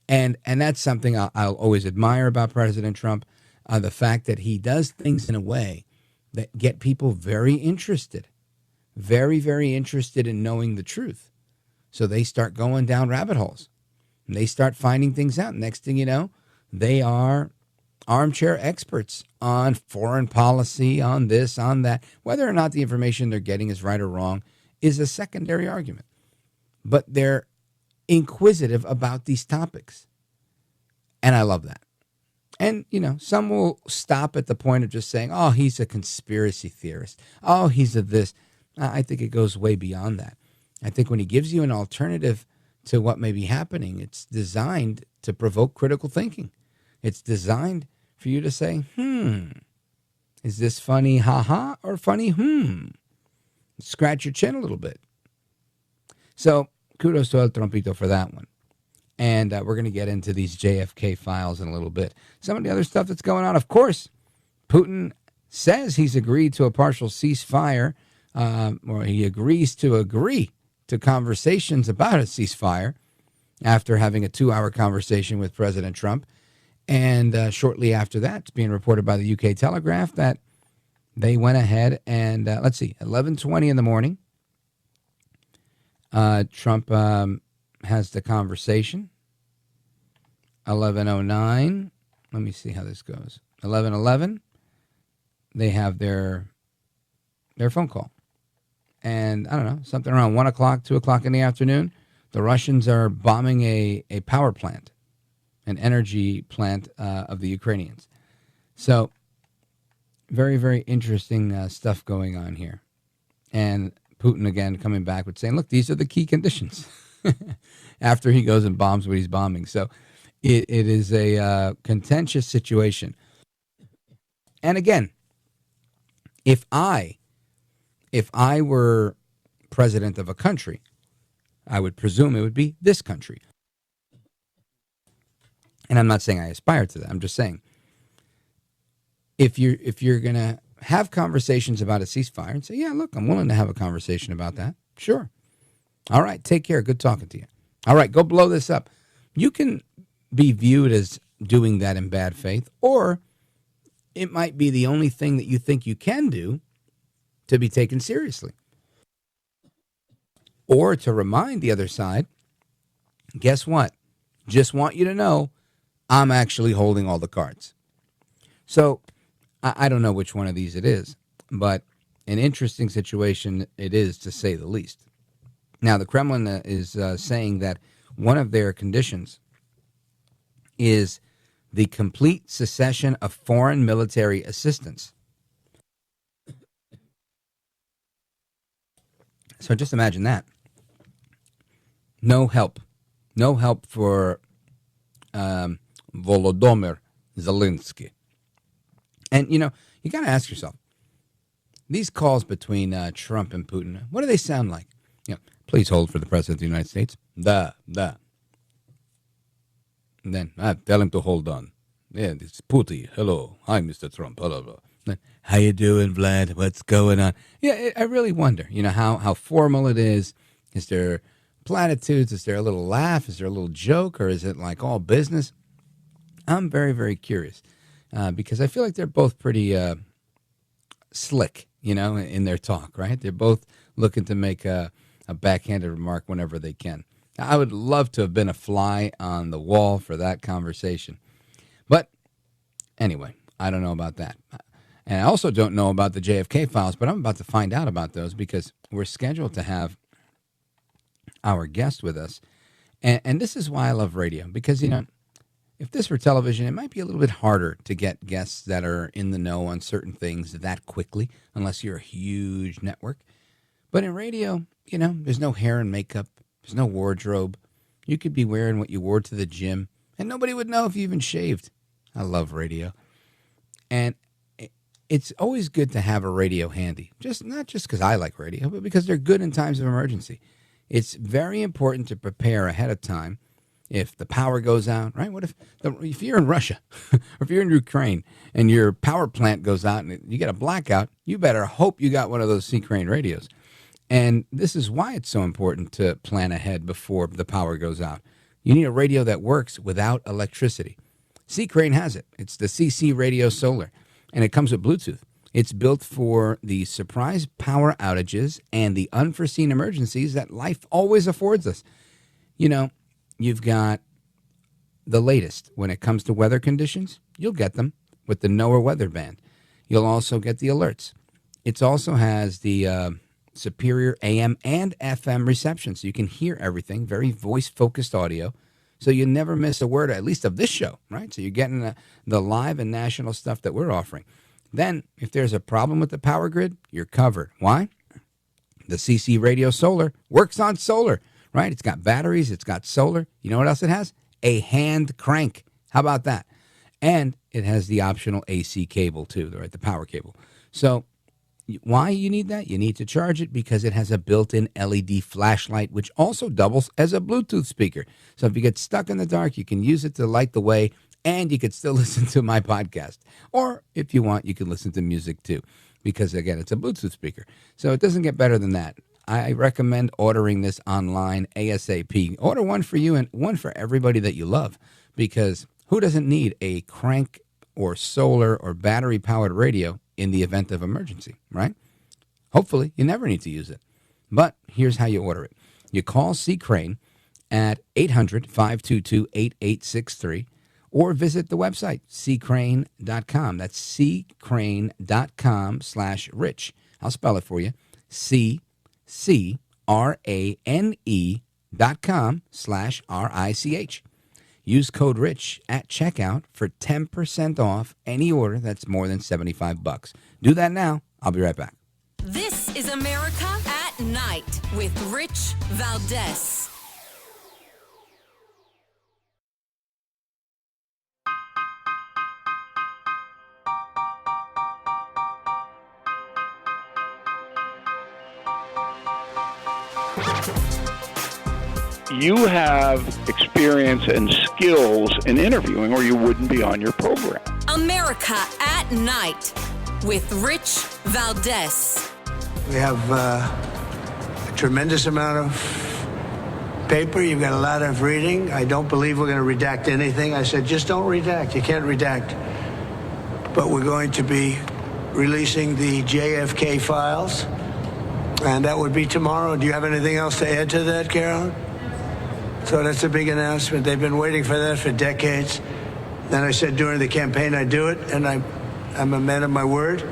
And that's something I'll always admire about President Trump, the fact that he does things in a way that get people very interested, very, very interested in knowing the truth. So they start going down rabbit holes, and they start finding things out. Next thing you know, they are armchair experts on foreign policy, on this, on that. Whether or not the information they're getting is right or wrong is a secondary argument. But they're inquisitive about these topics. And I love that. And, you know, some will stop at the point of just saying, oh, he's a conspiracy theorist. Oh, he's a this. I think it goes way beyond that. I think when he gives you an alternative to what may be happening, it's designed to provoke critical thinking. It's designed for you to say, is this funny, ha-ha, or funny, Scratch your chin a little bit. So kudos to El Trompito for that one. And we're going to get into these JFK files in a little bit. Some of the other stuff that's going on, of course, Putin says he's agreed to a partial ceasefire, or he agrees to agree to conversations about a ceasefire after having a 2-hour conversation with President Trump. And shortly after that, it's being reported by the UK Telegraph that they went ahead and, 11:20 in the morning, Trump has the conversation. 11:09, let me see how this goes. 11:11, they have their phone call. And I don't know, something around 1 o'clock, 2 o'clock in the afternoon, the Russians are bombing a power plant, an energy plant of the Ukrainians. So very, very interesting stuff going on here. And Putin again coming back with saying, look, these are the key conditions after he goes and bombs what he's bombing. So it is a contentious situation. And again, if I were president of a country, I would presume it would be this country. And I'm not saying I aspire to that. I'm just saying, if you're going to have conversations about a ceasefire and say, yeah, look, I'm willing to have a conversation about that. Sure. All right. Take care. Good talking to you. All right. Go blow this up. You can be viewed as doing that in bad faith, or it might be the only thing that you think you can do to be taken seriously. Or to remind the other side, guess what? Just want you to know I'm actually holding all the cards. So I don't know which one of these it is, but an interesting situation it is, to say the least. Now, the Kremlin is saying that one of their conditions is the complete cessation of foreign military assistance. So just imagine that. No help. No help for Volodymyr Zelensky. And, you got to ask yourself, these calls between Trump and Putin, what do they sound like? Please hold for the President of the United States. And then, tell him to hold on. Yeah, this is Putin. Hello. Hi, Mr. Trump. Blah, blah, blah. How you doing, Vlad? What's going on? Yeah, I really wonder, how formal it is. Is there platitudes? Is there a little laugh? Is there a little joke? Or is it like all business? I'm very, very curious because I feel like they're both pretty slick, in their talk, right? They're both looking to make a backhanded remark whenever they can. I would love to have been a fly on the wall for that conversation. But anyway, I don't know about that. And I also don't know about the JFK files, but I'm about to find out about those because we're scheduled to have our guest with us. And this is why I love radio, because, if this were television, it might be a little bit harder to get guests that are in the know on certain things that quickly, unless you're a huge network. But in radio, there's no hair and makeup. There's no wardrobe. You could be wearing what you wore to the gym, and nobody would know if you even shaved. I love radio. And it's always good to have a radio handy, not just because I like radio, but because they're good in times of emergency. It's very important to prepare ahead of time if the power goes out, right? What if you're in Russia or if you're in Ukraine and your power plant goes out and you get a blackout, you better hope you got one of those C-Crane radios. And this is why it's so important to plan ahead before the power goes out. You need a radio that works without electricity. C-Crane has it. It's the CC Radio Solar, and it comes with Bluetooth. It's built for the surprise power outages and the unforeseen emergencies that life always affords us. You've got the latest when it comes to weather conditions. You'll get them with the NOAA weather band. You'll also get the alerts. It also has the superior AM and FM reception, so you can hear everything, very voice-focused audio, so you never miss a word, at least of this show, right? So you're getting the live and national stuff that we're offering. Then, if there's a problem with the power grid, you're covered. Why? The CC Radio Solar works on solar, right? It's got batteries, it's got solar. You know what else it has? A hand crank. How about that? And it has the optional AC cable too, right? The power cable. So why you need that? You need to charge it because it has a built-in LED flashlight, which also doubles as a Bluetooth speaker. So if you get stuck in the dark, you can use it to light the way, and you could still listen to my podcast. Or if you want, you can listen to music too, because again, it's a Bluetooth speaker. So it doesn't get better than that. I recommend ordering this online ASAP. Order one for you and one for everybody that you love, because who doesn't need a crank or solar or battery-powered radio in the event of emergency, right? Hopefully, you never need to use it. But here's how you order it. You call C-Crane at 800-522-8863 or visit the website, ccrane.com. That's ccrane.com/rich. I'll spell it for you. CCRANE.com/RICH. Use code RICH at checkout for 10% off any order that's more than $75. Do that now. I'll be right back. This is America at Night with Rich Valdez. You have experience and skills in interviewing, or you wouldn't be on your program. America at Night with Rich Valdez. We have a tremendous amount of paper. You've got a lot of reading. I don't believe we're going to redact anything. I said, just don't redact. You can't redact. But we're going to be releasing the JFK files, and that would be tomorrow. Do you have anything else to add to that, Carolyn? So that's a big announcement. They've been waiting for that for decades. Then I said during the campaign I'd do it, and I'm a man of my word.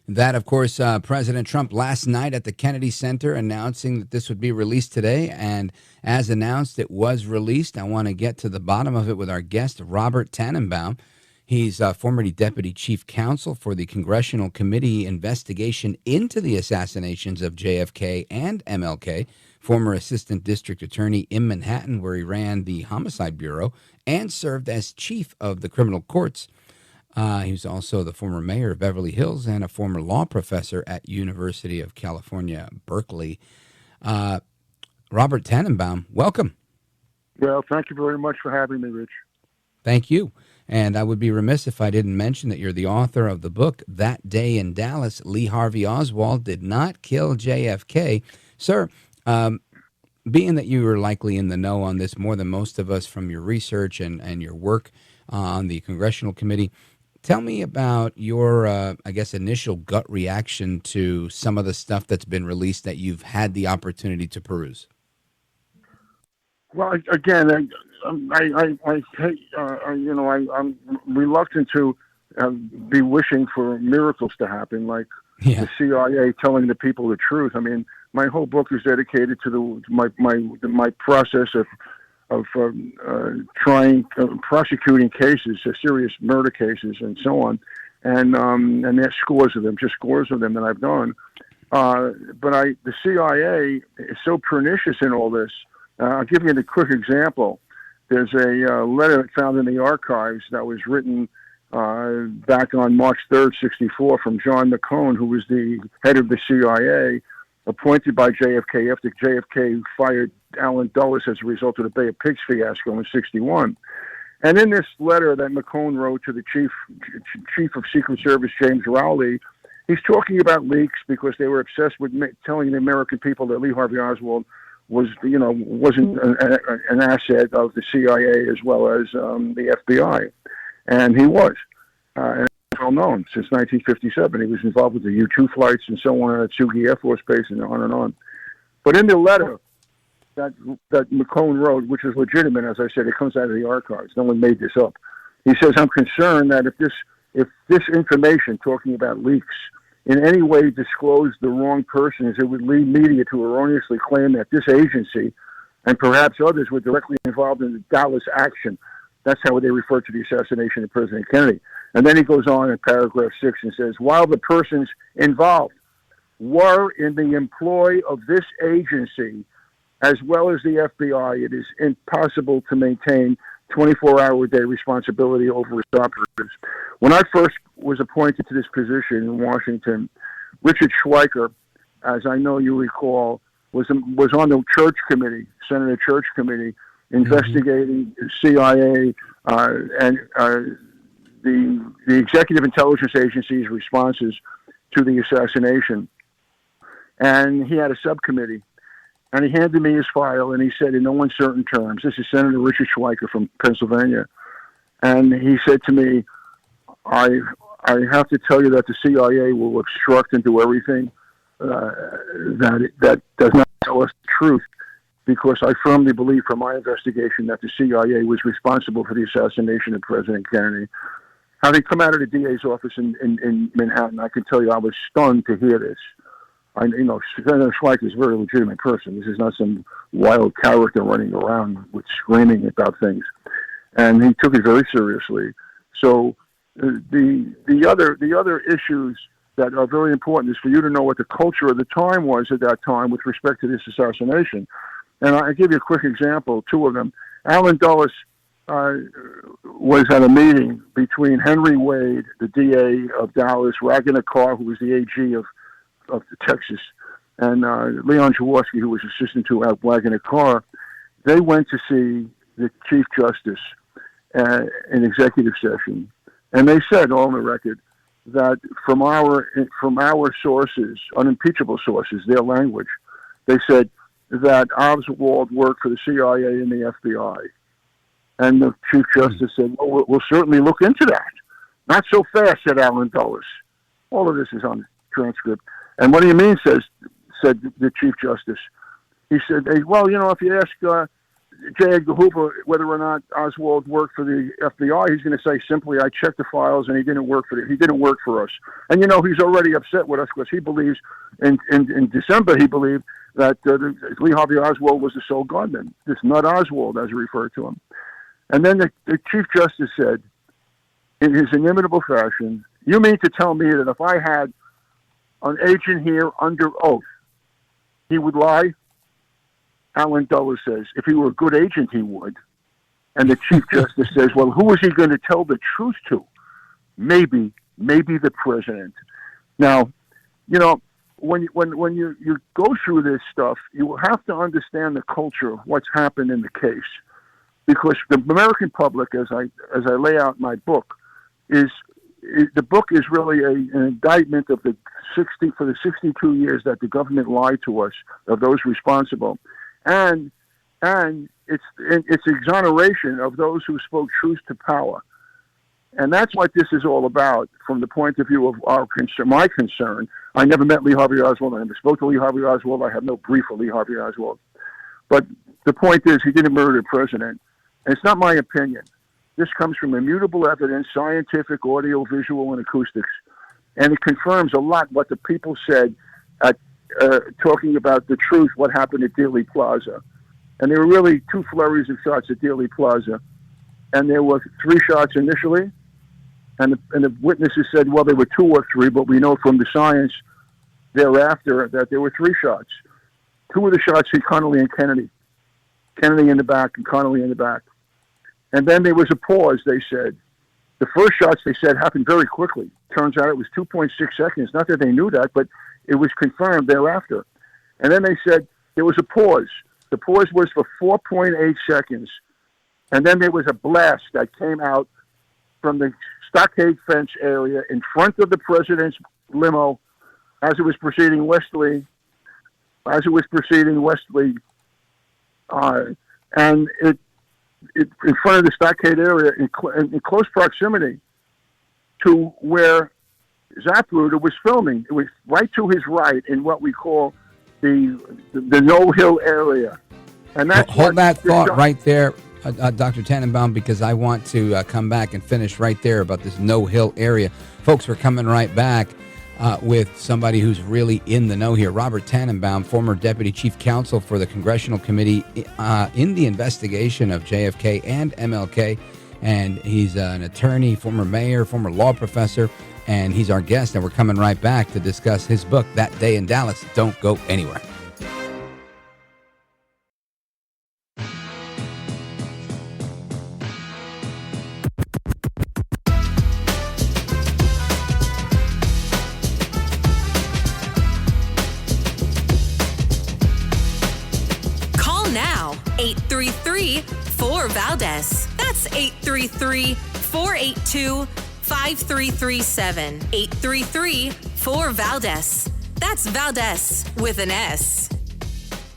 That, of course, President Trump last night at the Kennedy Center announcing that this would be released today. And as announced, it was released. I want to get to the bottom of it with our guest, Robert Tanenbaum. He's formerly deputy chief counsel for the Congressional Committee investigation into the assassinations of JFK and MLK, former assistant district attorney in Manhattan, where he ran the Homicide Bureau and served as chief of the criminal courts. He was also the former mayor of Beverly Hills and a former law professor at University of California, Berkeley. Robert Tanenbaum, welcome. Well, thank you very much for having me, Rich. Thank you. And I would be remiss if I didn't mention that you're the author of the book, That Day in Dallas, Lee Harvey Oswald Did Not Kill JFK. Sir, being that you were likely in the know on this more than most of us from your research and your work on the Congressional Committee, tell me about your, initial gut reaction to some of the stuff that's been released that you've had the opportunity to peruse. Well, again, I'm reluctant to be wishing for miracles to happen, like the CIA telling the people the truth. I mean, my whole book is dedicated to my process of prosecuting cases, serious murder cases, and so on, and there's scores of them that I've done. But the CIA is so pernicious in all this. I'll give you a quick example. There's a letter found in the archives that was written back on March 3rd, 1964, from John McCone, who was the head of the CIA, appointed by JFK after JFK fired Allen Dulles as a result of the Bay of Pigs fiasco in 1961. And in this letter that McCone wrote to the Chief of Secret Service, James Rowley, he's talking about leaks because they were obsessed with telling the American people that Lee Harvey Oswald wasn't an asset of the CIA as well as the FBI. And he was. And it's well known since 1957. He was involved with the U-2 flights and so on at Sugi Air Force Base and on and on. But in the letter that McCone wrote, which is legitimate, as I said, it comes out of the archives. No one made this up. He says, I'm concerned that if this information, talking about leaks, in any way disclosed the wrong persons, it would lead media to erroneously claim that this agency and perhaps others were directly involved in the Dallas action. That's how they refer to the assassination of President Kennedy. And then he goes on in paragraph 6 and says, while the persons involved were in the employ of this agency, as well as the FBI, it is impossible to maintain 24-hour-a-day responsibility over its operatives. When I first was appointed to this position in Washington, Richard Schweiker, as I know you recall, was on the Church Committee, Senator Church Committee, investigating CIA and the Executive Intelligence Agency's responses to the assassination. And he had a subcommittee. And he handed me his file, and he said in no uncertain terms, this is Senator Richard Schweiker from Pennsylvania, and he said to me, I have to tell you that the CIA will obstruct and do everything that does not tell us the truth, because I firmly believe from my investigation that the CIA was responsible for the assassination of President Kennedy. Having come out of the DA's office in Manhattan, I can tell you I was stunned to hear this. Senator Schweiker is a very legitimate person. This is not some wild character running around with screaming about things. And he took it very seriously. So the other issues that are very important is for you to know what the culture of the time was at that time with respect to this assassination. And I'll give you a quick example, two of them. Alan Dulles was at a meeting between Henry Wade, the DA of Dallas, Ragnar Carr, who was the AG of Texas, and Leon Jaworski, who was assistant to Wagner Carr. They went to see the Chief Justice in executive session, and they said on the record that from our sources, unimpeachable sources, their language, they said that Oswald worked for the CIA and the FBI. And the Chief Justice said, well, we'll certainly look into that. Not so fast, said Alan Dulles. All of this is on transcript. And what do you mean, said the Chief Justice. He said, hey, well, if you ask J. Edgar Hoover whether or not Oswald worked for the FBI, he's going to say simply, I checked the files and he didn't work for us. And he's already upset with us because he believes in December he believed that Lee Harvey Oswald was the sole gunman. This nut Oswald, as he referred to him. And then the Chief Justice said, in his inimitable fashion, you mean to tell me that if I had an agent here under oath, he would lie? Alan Dulles says, if he were a good agent, he would. And the Chief Justice says, well, who is he going to tell the truth to? Maybe the president. Now, when you go through this stuff, you have to understand the culture of what's happened in the case. Because the American public, as I lay out in my book, the book is really an indictment of the 62 years that the government lied to us, of those responsible, and it's exoneration of those who spoke truth to power, and that's what this is all about from the point of view of my concern. I never met Lee Harvey Oswald. I never spoke to Lee Harvey Oswald. I have no brief for Lee Harvey Oswald, but the point is he didn't murder the president. And it's not my opinion. This comes from immutable evidence, scientific, audio, visual, and acoustics. And it confirms a lot what the people said talking about the truth, what happened at Dealey Plaza. And there were really two flurries of shots at Dealey Plaza. And there were 3 shots initially. And the witnesses said, well, there were 2 or 3, but we know from the science thereafter that there were 3 shots. 2 of the shots hit Connolly and Kennedy. Kennedy in the back and Connolly in the back. And then there was a pause, they said. The first shots, they said, happened very quickly. Turns out it was 2.6 seconds. Not that they knew that, but it was confirmed thereafter. And then they said there was a pause. The pause was for 4.8 seconds. And then there was a blast that came out from the stockade fence area in front of the president's limo as it was proceeding westly. And it in front of the stockade area in close proximity to where Zapruder was filming. It was right to his right in what we call the No Hill area. And that's hold that thought right there, Dr. Tanenbaum, because I want to come back and finish right there about this No Hill area. Folks, we're coming right back with somebody who's really in the know here. Robert Tanenbaum, former Deputy Chief Counsel for the Congressional Committee in the investigation of JFK and MLK. And he's an attorney, former mayor, former law professor, and he's our guest. And we're coming right back to discuss his book, That Day in Dallas. Don't go anywhere. Call now, 833-4-VALDEZ. That's 833-482-5337. 833-4-VALDEZ. That's Valdez with an S.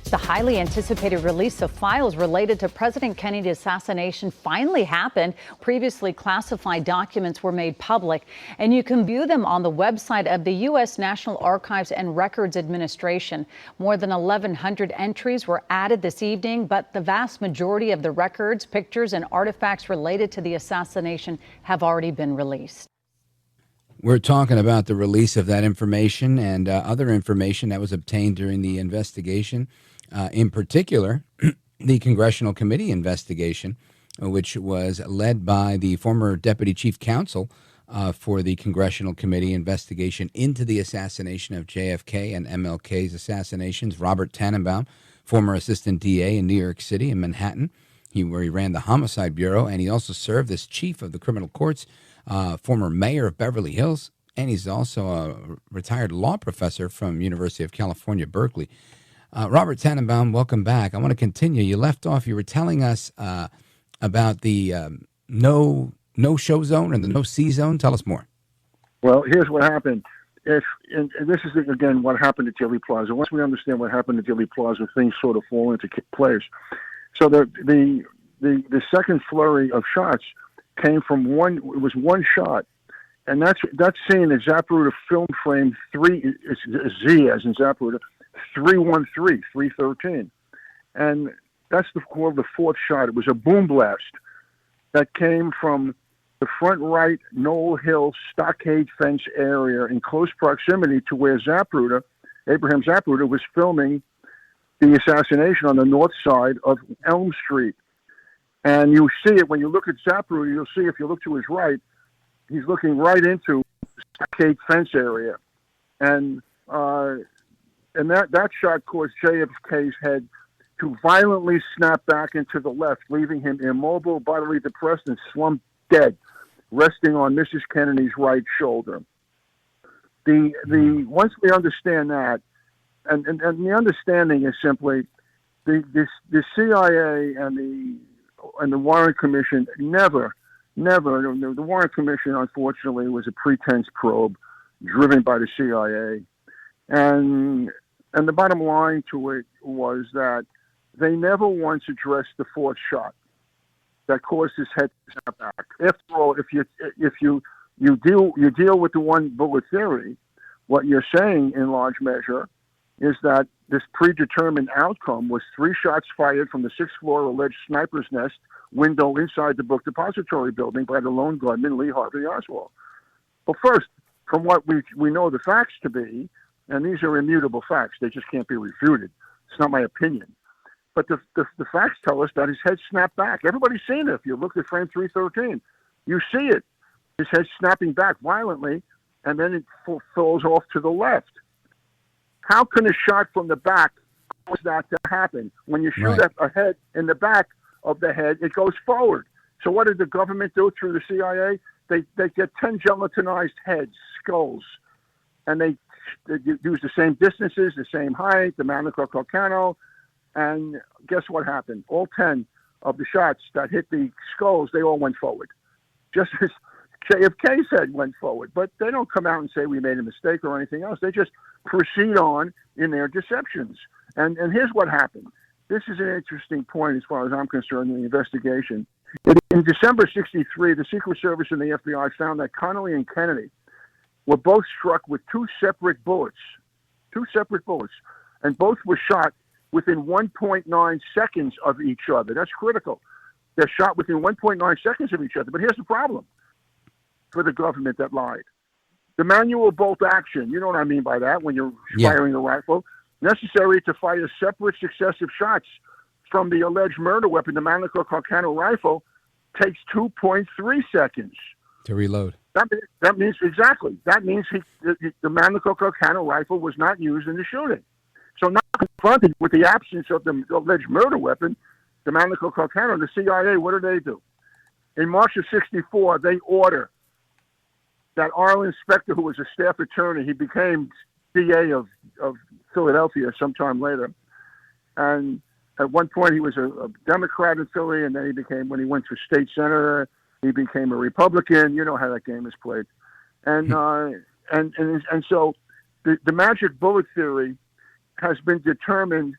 The highly anticipated release of files related to President Kennedy's assassination finally happened. Previously classified documents were made public, and you can view them on the website of the U.S. National Archives and Records Administration. More than 1,100 entries were added this evening, but the vast majority of the records, pictures, and artifacts related to the assassination have already been released. We're talking about the release of that information and other information that was obtained during the investigation. In particular, the Congressional Committee investigation, which was led by the former Deputy Chief Counsel for the Congressional Committee investigation into the assassination of JFK and MLK's assassinations. Robert Tanenbaum, former assistant DA in New York City and Manhattan, where he ran the Homicide Bureau, and he also served as chief of the criminal courts, former mayor of Beverly Hills, and he's also a retired law professor from University of California, Berkeley. Robert Tanenbaum, welcome back. I want to continue. You left off, you were telling us about the no-show zone and the no-see zone. Tell us more. Well, here's what happened. And this is, again, what happened at Dealey Plaza. Once we understand what happened at Dealey Plaza, things sort of fall into place. So the second flurry of shots came from one. It was one shot, and that's seen as Zapruder film frame 3. It's Z as in Zapruder 313, 313, and that's called the fourth shot. It was a boom blast that came from the front right Knoll Hill stockade fence area in close proximity to where Abraham Zapruder, was filming the assassination on the north side of Elm Street. And you see it when you look at Zapruder. You'll see, if you look to his right, he's looking right into the stockade fence area. And that shot caused JFK's head to violently snap back into the left, leaving him immobile, bodily depressed, and slumped dead, resting on Mrs. Kennedy's right shoulder. Once we understand that, and the understanding is simply the CIA and the Warren Commission never. The Warren Commission, unfortunately, was a pretense probe driven by the CIA, and the bottom line to it was that they never once addressed the fourth shot that caused his head to snap back. After all, if you deal with the one bullet theory, what you're saying in large measure is that this predetermined outcome was 3 shots fired from the 6th floor alleged sniper's nest window inside the book depository building by the lone gunman Lee Harvey Oswald. Well, first, from what we know the facts to be, and these are immutable facts, they just can't be refuted. It's not my opinion. But the facts tell us that his head snapped back. Everybody's seen it. If you look at frame 313, you see it. His head snapping back violently, and then it falls off to the left. How can a shot from the back cause that to happen? When you shoot at a head in the back of the head, it goes forward. So what did the government do through the CIA? They get 10 gelatinized heads, skulls, and they use the same distances, the same height, the Manico-Calcano, and guess what happened? All 10 of the shots that hit the skulls, they all went forward. Just as JFK said went forward. But they don't come out and say we made a mistake or anything else. They just proceed on in their deceptions. And here's what happened. This is an interesting point as far as I'm concerned in the investigation. In December 1963, the Secret Service and the FBI found that Connally and Kennedy were both struck with 2 separate bullets, and both were shot within 1.9 seconds of each other. That's critical. They're shot within 1.9 seconds of each other. But here's the problem for the government that lied. The manual bolt action, you know what I mean by that, when you're firing a rifle, necessary to fire separate successive shots from the alleged murder weapon, the Manico-Calcano rifle, takes 2.3 seconds. To reload. That means, exactly. That means the Manico-Calcano rifle was not used in the shooting. So now confronted with the absence of the alleged murder weapon, the Manico-Calcano, the CIA, what do? In March of 1964, they order that Arlen Specter, who was a staff attorney, he became DA of Philadelphia sometime later. And at one point, he was a Democrat in Philly, and then he became, when he went to state senator, he became a Republican. You know how that game is played. And so the magic bullet theory has been determined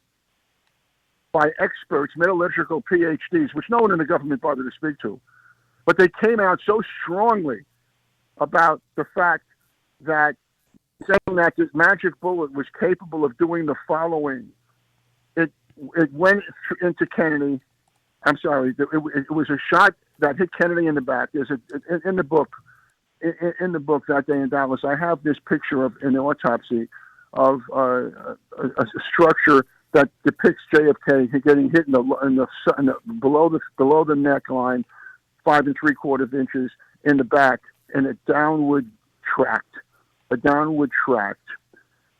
by experts, metallurgical PhDs, which no one in the government bothered to speak to. But they came out so strongly about the fact that saying that this magic bullet was capable of doing the following. It went into Kennedy. I'm sorry. It was a shot that hit Kennedy in the back. There's in the book that day in Dallas. I have this picture of an autopsy of a structure that depicts JFK getting hit below the neckline, 5 3/4 inches in the back, in a downward tract.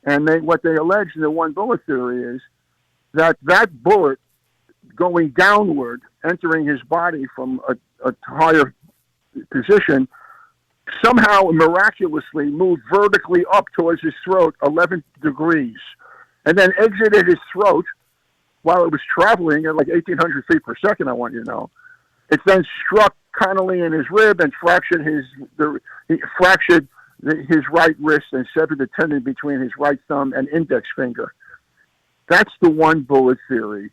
And what they allege in the one bullet theory is that bullet going downward, entering his body from a higher position, somehow miraculously moved vertically up towards his throat 11 degrees and then exited his throat while it was traveling at like 1,800 feet per second, I want you to know. It then struck Connolly in his rib and fractured his right wrist and severed the tendon between his right thumb and index finger. That's the one bullet theory.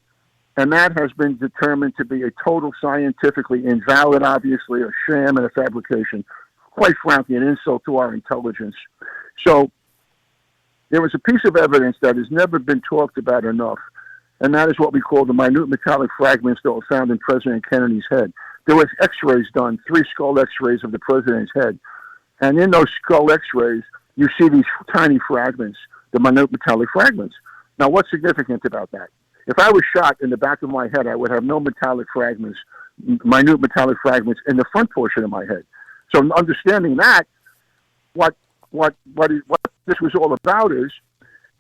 And that has been determined to be a total scientifically invalid, obviously, a sham and a fabrication. Quite frankly, an insult to our intelligence. So there was a piece of evidence that has never been talked about enough, and that is what we call the minute metallic fragments that were found in President Kennedy's head. There was x-rays done, 3 skull x-rays of the president's head. And in those skull x-rays, you see these tiny fragments, the minute metallic fragments. Now, what's significant about that? If I was shot in the back of my head, I would have no metallic fragments, minute metallic fragments in the front portion of my head. So understanding that, what this was all about is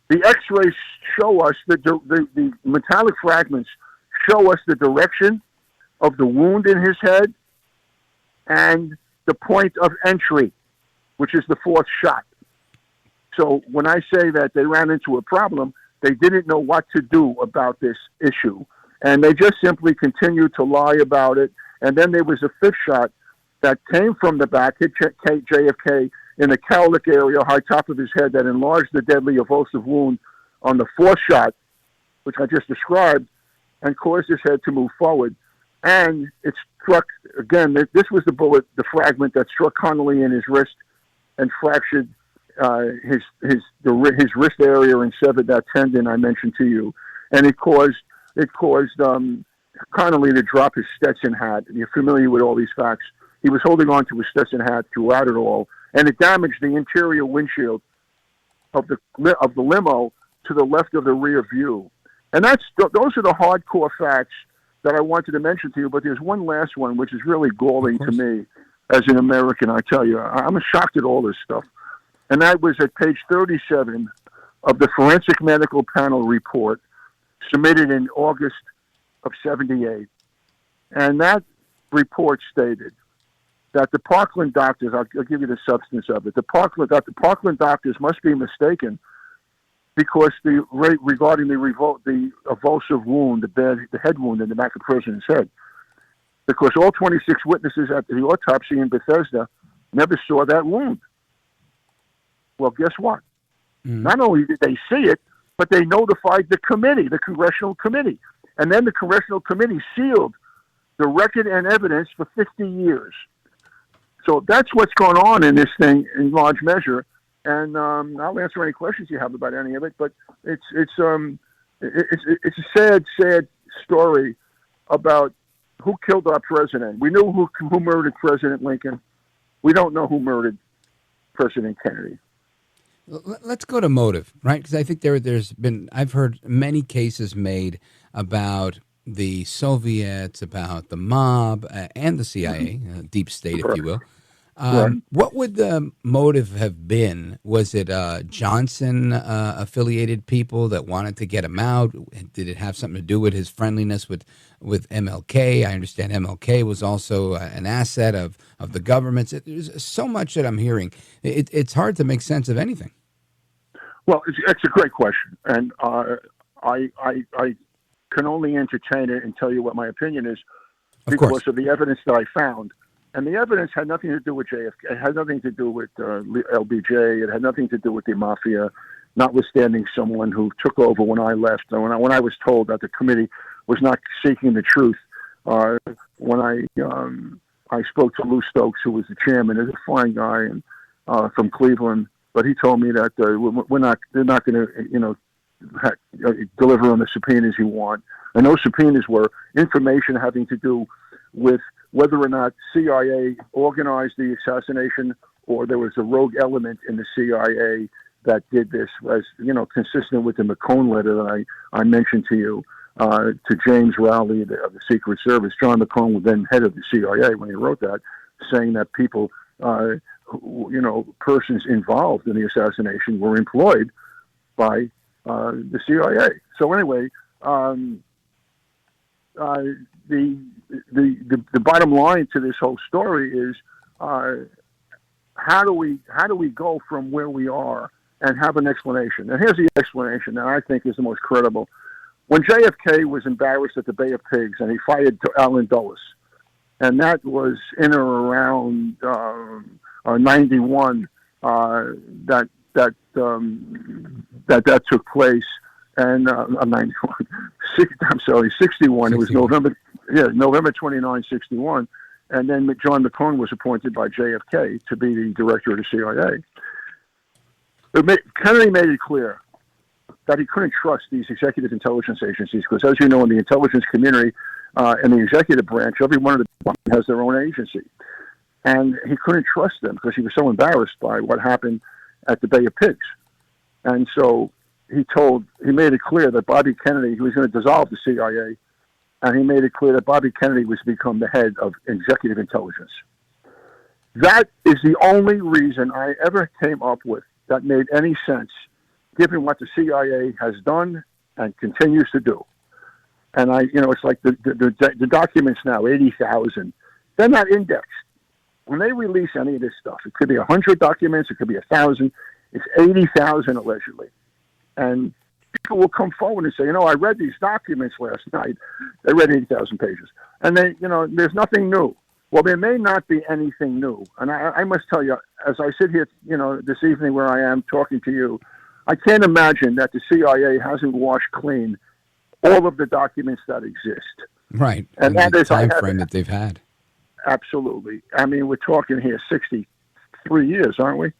the x-rays show us the metallic fragments show us the direction of the wound in his head and the point of entry, which is the 4th shot. So when I say that they ran into a problem, they didn't know what to do about this issue. And they just simply continued to lie about it. And then there was a 5th shot that came from the back, hit JFK in the cowlick area, high top of his head, that enlarged the deadly evulsive wound on the 4th shot, which I just described, and caused his head to move forward. And it struck, again, this was the bullet, the fragment that struck Connolly in his wrist and fractured his wrist area and severed that tendon I mentioned to you. And it caused Connolly to drop his Stetson hat. You're familiar with all these facts. He was holding on to his Stetson hat throughout it all, and it damaged the interior windshield of the limo to the left of the rear view. And those are the hardcore facts that I wanted to mention to you. But there's one last one, which is really galling to me as an American. I tell you, I'm shocked at all this stuff. And that was at page 37 of the Forensic Medical Panel report submitted in August of '78. And that report stated that the Parkland doctors, I'll give you the substance of it, the Parkland doctors must be mistaken because regarding the evulsive wound, the head wound in the back of the president's head, because all 26 witnesses at the autopsy in Bethesda never saw that wound. Well, guess what? Not only did they see it, but they notified the committee, the Congressional Committee. And then the Congressional Committee sealed the record and evidence for 50 years. So that's what's going on in this thing in large measure. And I'll answer any questions you have about any of it. But it's a sad story about who killed our president. We knew who murdered President Lincoln. We don't know who murdered President Kennedy. Let's go to motive, right? Because I think I've heard many cases made about the Soviets, about the mob, and the CIA, deep state, if you will. What would the motive have been? Was it Johnson-affiliated people that wanted to get him out? Did it have something to do with his friendliness with MLK? I understand MLK was also an asset of the government's. There's so much that I'm hearing. It's hard to make sense of anything. Well, it's a great question, and I can only entertain it and tell you what my opinion is because of the evidence that I found. And the evidence had nothing to do with JFK. It had nothing to do with LBJ. It had nothing to do with the mafia, notwithstanding someone who took over when I left. And when I was told that the committee was not seeking the truth, when I spoke to Lou Stokes, who was the chairman, is a fine guy and from Cleveland, but he told me that they're not going to, deliver on the subpoenas you want. And those subpoenas were information having to do with whether or not CIA organized the assassination or there was a rogue element in the CIA that did this, as consistent with the McCone letter that I mentioned to you to James Rowley of the Secret Service. John McCone was then head of the CIA when he wrote that, saying that people persons involved in the assassination were employed by the CIA. So anyway, the bottom line to this whole story is how do we go from where we are and have an explanation? And here's the explanation that I think is the most credible. When JFK was embarrassed at the Bay of Pigs and he fired Allen Dulles, and that was in or around 91 that took place, and 91. I'm sorry, 61. It was November 29, 61, and then John McCone was appointed by JFK to be the director of the CIA. Kennedy made it clear that he couldn't trust these executive intelligence agencies because, as you know, in the intelligence community and the executive branch, every one of the departments has their own agency. And he couldn't trust them because he was so embarrassed by what happened at the Bay of Pigs. And so he made it clear that Bobby Kennedy, he was going to dissolve the CIA, and he made it clear that Bobby Kennedy was to become the head of executive intelligence. That is the only reason I ever came up with that made any sense, given what the CIA has done and continues to do. And it's like the documents now, 80,000, they're not indexed. When they release any of this stuff, it could be 100 documents, it could be 1,000, it's 80,000 allegedly. And people will come forward and say, I read these documents last night. They read 80,000 pages. And there's nothing new. Well, there may not be anything new. And I must tell you, as I sit here, this evening where I am talking to you, I can't imagine that the CIA hasn't washed clean all of the documents that exist. Right. And that the is time frame that they've had. Absolutely. I mean, we're talking here 63 years, aren't we?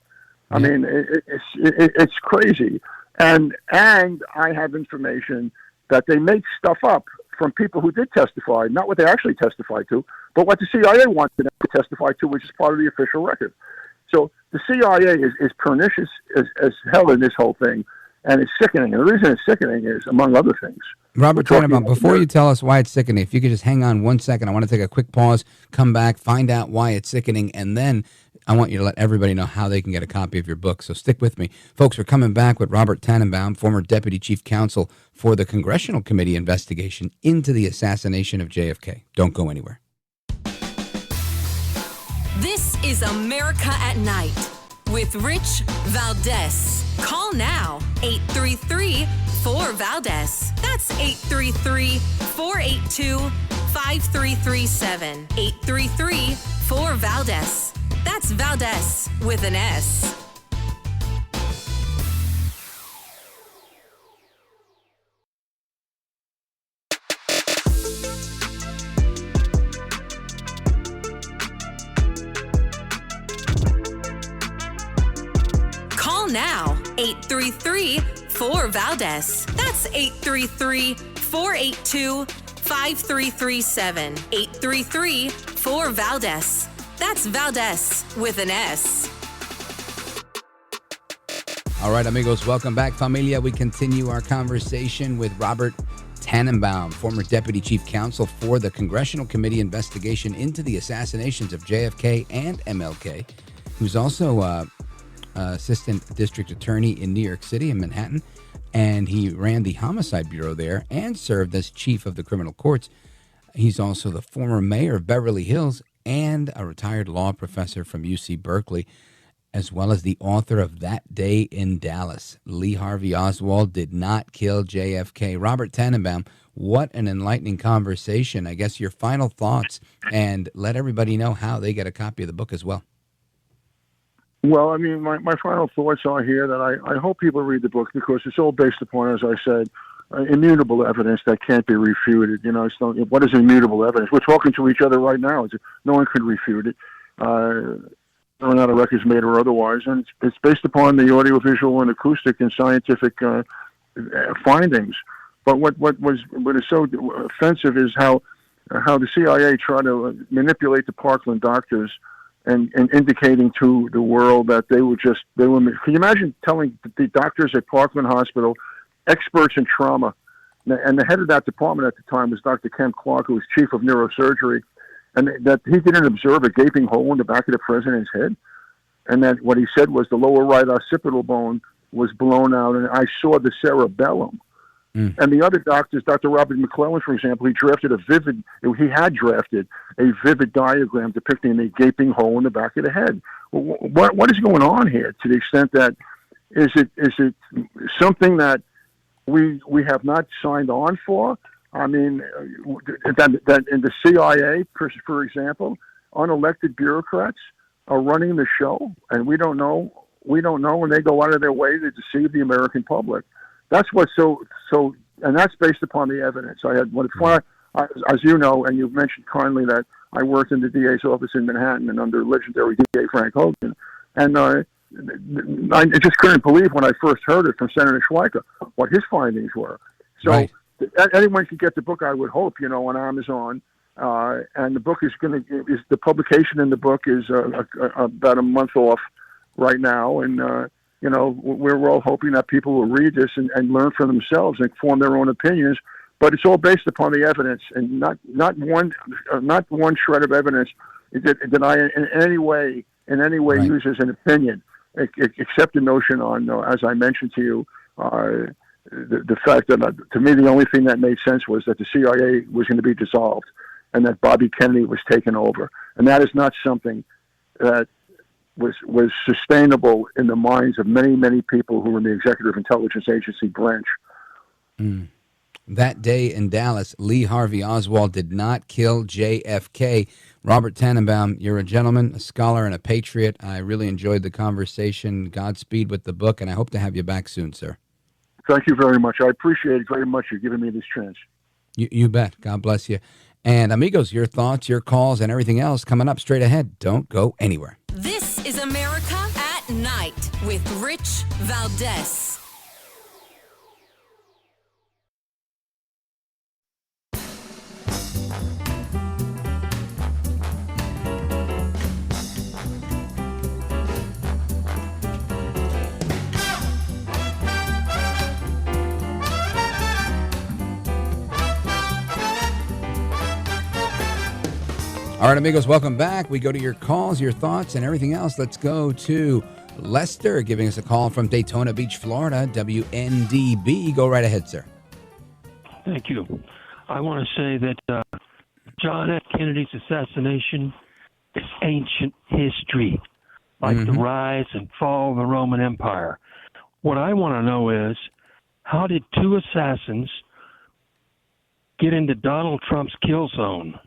I mean, it's crazy. And I have information that they make stuff up from people who did testify, not what they actually testified to, but what the CIA wanted them to testify to, which is part of the official record. So the CIA is pernicious as hell in this whole thing, and it's sickening. And the reason it's sickening is, among other things, Robert Tanenbaum, before you tell us why it's sickening, if you could just hang on 1 second, I want to take a quick pause, come back, find out why it's sickening, and then I want you to let everybody know how they can get a copy of your book. So stick with me. Folks, we're coming back with Robert Tanenbaum, former Deputy Chief Counsel for the Congressional Committee investigation into the assassination of JFK. Don't go anywhere. This is America at Night with Rich Valdez. Call now, 833-4VALDEZ. That's 833-482-5337. 833-4VALDEZ. That's Valdez with an S. Call now, 833-4VALDEZ. That's 833-482-5337. 833-4VALDEZ. That's Valdez with an S. All right, amigos, welcome back, familia. We continue our conversation with Robert Tanenbaum, former Deputy Chief Counsel for the Congressional Committee investigation into the assassinations of JFK and MLK, who's also Assistant District Attorney in New York City, in Manhattan, and he ran the Homicide Bureau there and served as Chief of the Criminal Courts. He's also the former mayor of Beverly Hills and a retired law professor from UC Berkeley, as well as the author of That Day in Dallas. Lee Harvey Oswald did not kill JFK. Robert Tanenbaum, what an enlightening conversation. I guess your final thoughts, and let everybody know how they get a copy of the book as well. Well, I mean, my final thoughts are here that I hope people read the book because it's all based upon, as I said, immutable evidence that can't be refuted. What is immutable evidence? We're talking to each other right now. No one can refute it. Whether or not a record's made or otherwise, and it's based upon the audiovisual and acoustic and scientific findings. But what is so offensive is how the CIA tried to manipulate the Parkland doctors and indicating to the world that they were. Can you imagine telling the doctors at Parkland Hospital, experts in trauma, and the head of that department at the time was Dr. Ken Clark, who was chief of neurosurgery, and that he didn't observe a gaping hole in the back of the president's head? and that what he said was the lower right occipital bone was blown out, and I saw the cerebellum. And the other doctors, Dr. Robert McClellan, for example, he had drafted a vivid diagram depicting a gaping hole in the back of the head. What is going on here? To the extent that is it something that we have not signed on for? I mean, that in the CIA, for example, unelected bureaucrats are running the show, and we don't know when they go out of their way to deceive the American public. That's what's so, and that's based upon the evidence. I had as you know, and you've mentioned kindly that I worked in the DA's office in Manhattan and under legendary DA Frank Hogan, and I just couldn't believe when I first heard it from Senator Schweiker what his findings were. So right. Anyone can get the book, I would hope, on Amazon. And the book the publication in the book is about a month off right now, and we're all hoping that people will read this and learn for themselves and form their own opinions. But it's all based upon the evidence, and not one shred of evidence that I in any way right. use as an opinion, except the notion on, as I mentioned to you, the fact that to me the only thing that made sense was that the CIA was going to be dissolved and that Bobby Kennedy was taken over, and that is not something that was sustainable in the minds of many people who were in the Executive Intelligence Agency branch. That day in Dallas, Lee Harvey Oswald did not kill JFK. Robert Tanenbaum, you're a gentleman, a scholar, and a patriot. I really enjoyed the conversation. Godspeed with the book, and I hope to have you back soon, sir. Thank you very much. I appreciate it very much. You're giving me this chance. You bet. God bless you. And amigos, your thoughts, your calls, and everything else coming up straight ahead. Don't go anywhere. This is America at Night with Rich Valdez. All right, amigos, welcome back. We go to your calls, your thoughts, and everything else. Let's go to Lester giving us a call from Daytona Beach, Florida, WNDB. Go right ahead, sir. Thank you. I want to say that John F. Kennedy's assassination is ancient history, like the rise and fall of the Roman Empire. What I want to know is, how did two assassins get into Donald Trump's kill zone?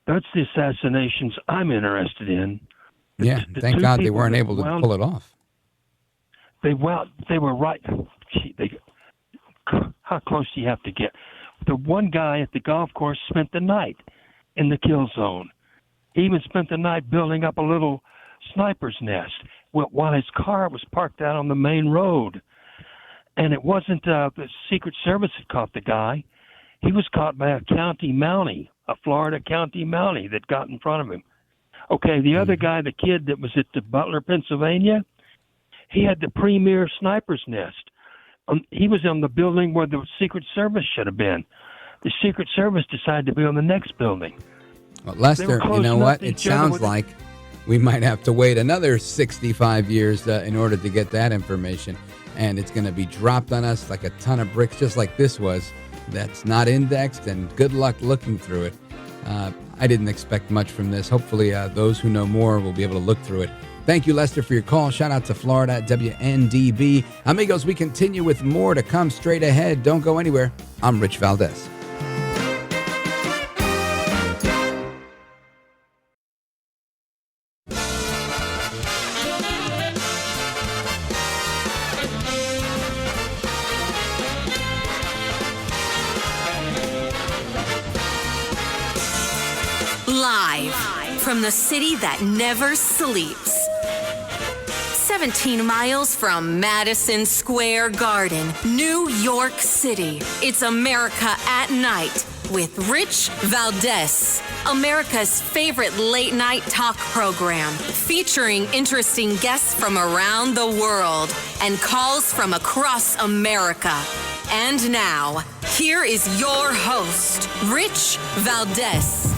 That's the assassinations I'm interested in. Yeah, thank God they weren't able to pull it off. They were right. How close do you have to get? The one guy at the golf course spent the night in the kill zone. He even spent the night building up a little sniper's nest while his car was parked out on the main road. And it wasn't the Secret Service that caught the guy. He was caught by a county mountie, a Florida county mountie that got in front of him. Okay, the other guy, the kid that was at the Butler, Pennsylvania, he had the premier sniper's nest. He was on the building where the Secret Service should have been. The Secret Service decided to be on the next building. Well, Lester, you know what? It sounds like we might have to wait another 65 years in order to get that information. And it's going to be dropped on us like a ton of bricks, just like this was. That's not indexed, and good luck looking through it. I didn't expect much from this. Hopefully, those who know more will be able to look through it. Thank you, Lester, for your call. Shout out to Florida at WNDB. Amigos, we continue with more to come straight ahead. Don't go anywhere. I'm Rich Valdez. Live from the city that never sleeps. 17 miles from Madison Square Garden, New York City. It's America at Night with Rich Valdez. America's favorite late night talk program, featuring interesting guests from around the world and calls from across America. And now, here is your host, Rich Valdez.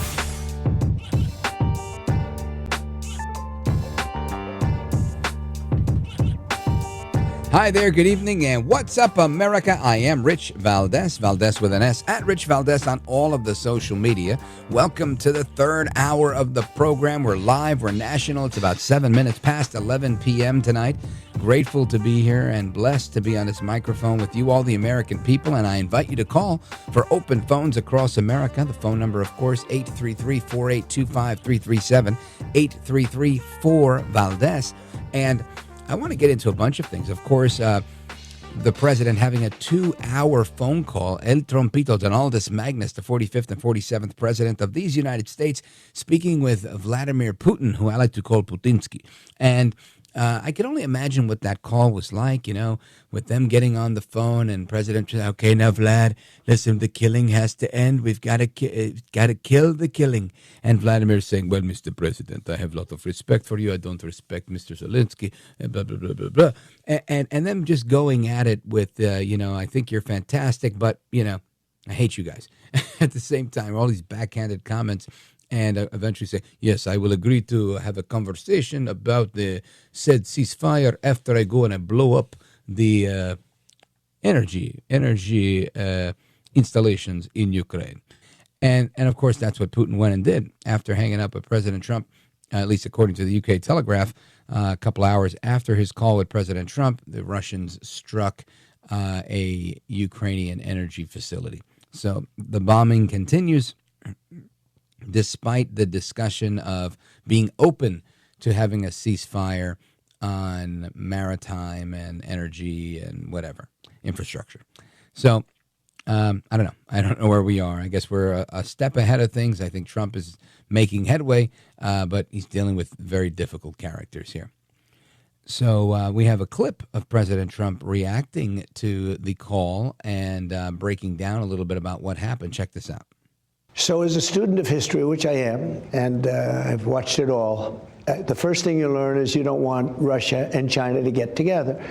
Hi there, good evening, and what's up, America? I am Rich Valdez, Valdez with an S, at Rich Valdez on all of the social media. Welcome to the third hour of the program. We're live, we're national. It's about 7 minutes past 11 p.m. tonight. Grateful to be here and blessed to be on this microphone with you, all the American people, and I invite you to call for open phones across America. The phone number, of course, 833-482-5337, 833-4-VALDEZ, and I want to get into a bunch of things. Of course, the president having a 2-hour phone call, El Trompito Donaldus Magnus, the 45th and 47th president of these United States, speaking with Vladimir Putin, who I like to call Putinsky. And I can only imagine what that call was like, you know, with them getting on the phone and President said, okay, now, Vlad, listen, the killing has to end. We've got to kill the killing. And Vladimir saying, well, Mr. President, I have a lot of respect for you. I don't respect Mr. Zelensky, blah, blah, blah, blah, blah. And them just going at it with, you know, I think you're fantastic, but, you know, I hate you guys. At the same time, all these backhanded comments. And eventually say, yes, I will agree to have a conversation about the said ceasefire after I go and I blow up the energy installations in Ukraine. And of course, that's what Putin went and did after hanging up with President Trump, at least according to the UK Telegraph. A couple hours after his call with President Trump, the Russians struck a Ukrainian energy facility. So the bombing continues, despite the discussion of being open to having a ceasefire on maritime and energy and whatever, infrastructure. So, I don't know. I don't know where we are. I guess we're a step ahead of things. I think Trump is making headway, but he's dealing with very difficult characters here. So we have a clip of President Trump reacting to the call and breaking down a little bit about what happened. Check this out. So as a student of history, which I am, and I've watched it all, the first thing you learn is you don't want Russia and China to get together.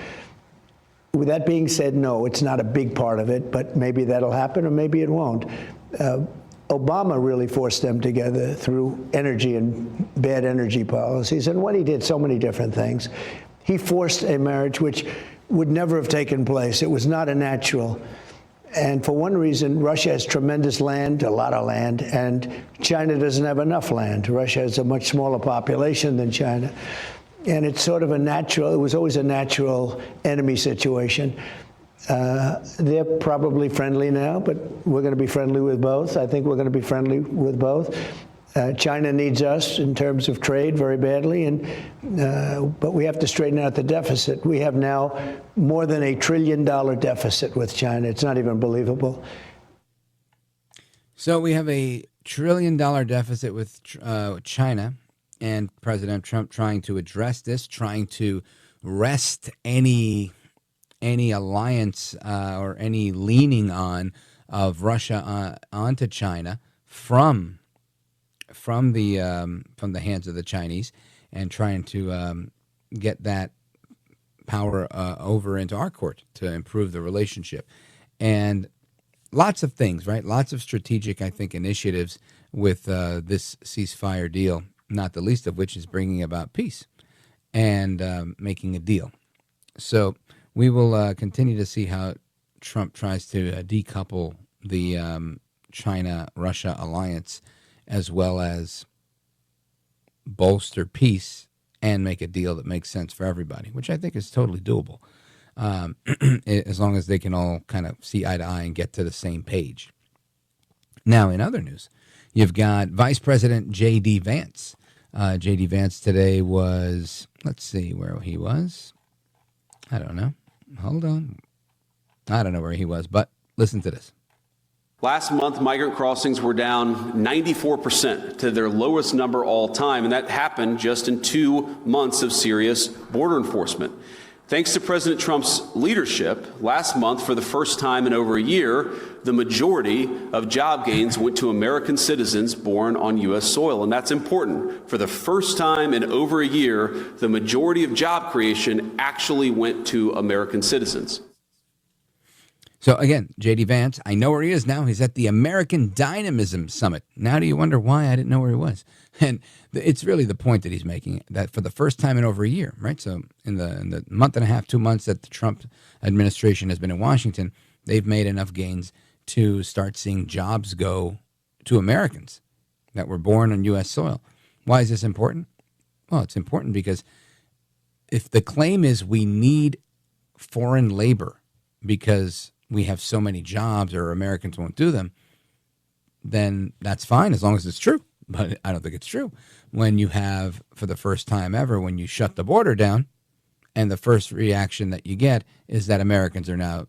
With that being said, no, it's not a big part of it, but maybe that'll happen or maybe it won't. Obama really forced them together through energy and bad energy policies. And what he did, so many different things. He forced a marriage which would never have taken place. It was not a natural. And for one reason, Russia has tremendous land, a lot of land, and China doesn't have enough land. Russia has a much smaller population than China. And it's sort of a natural, it was always a natural enemy situation. They're probably friendly now, but we're going to be friendly with both. I think we're going to be friendly with both. China needs us in terms of trade very badly, but we have to straighten out the deficit. We have now more than $1 trillion deficit with China. It's not even believable. So we have $1 trillion deficit with China, and President Trump trying to address this, trying to wrest any alliance or any leaning on of Russia onto China from the hands of the Chinese, and trying to get that power over into our court to improve the relationship. And lots of things, right? Lots of strategic, I think, initiatives with this ceasefire deal, not the least of which is bringing about peace and making a deal. So we will continue to see how Trump tries to decouple the China-Russia alliance, as well as bolster peace and make a deal that makes sense for everybody, which I think is totally doable, as long as they can all kind of see eye to eye and get to the same page. Now, in other news, you've got Vice President J.D. Vance. J.D. Vance today was, let's see where he was. I don't know. Hold on. I don't know where he was, but listen to this. Last month, migrant crossings were down 94% to their lowest number all time, and that happened just in 2 months of serious border enforcement. Thanks to President Trump's leadership, last month, for the first time in over a year, the majority of job gains went to American citizens born on U.S. soil, and that's important. For the first time in over a year, the majority of job creation actually went to American citizens. So again, J.D. Vance, I know where he is now. He's at the American Dynamism Summit. Now do you wonder why I didn't know where he was? And it's really the point that he's making, that for the first time in over a year, right? So in the month and a half, 2 months that the Trump administration has been in Washington, they've made enough gains to start seeing jobs go to Americans that were born on U.S. soil. Why is this important? Well, it's important because if the claim is we need foreign labor because we have so many jobs or Americans won't do them, then that's fine as long as it's true. But I don't think it's true. When you have, for the first time ever, when you shut the border down and the first reaction that you get is that Americans are now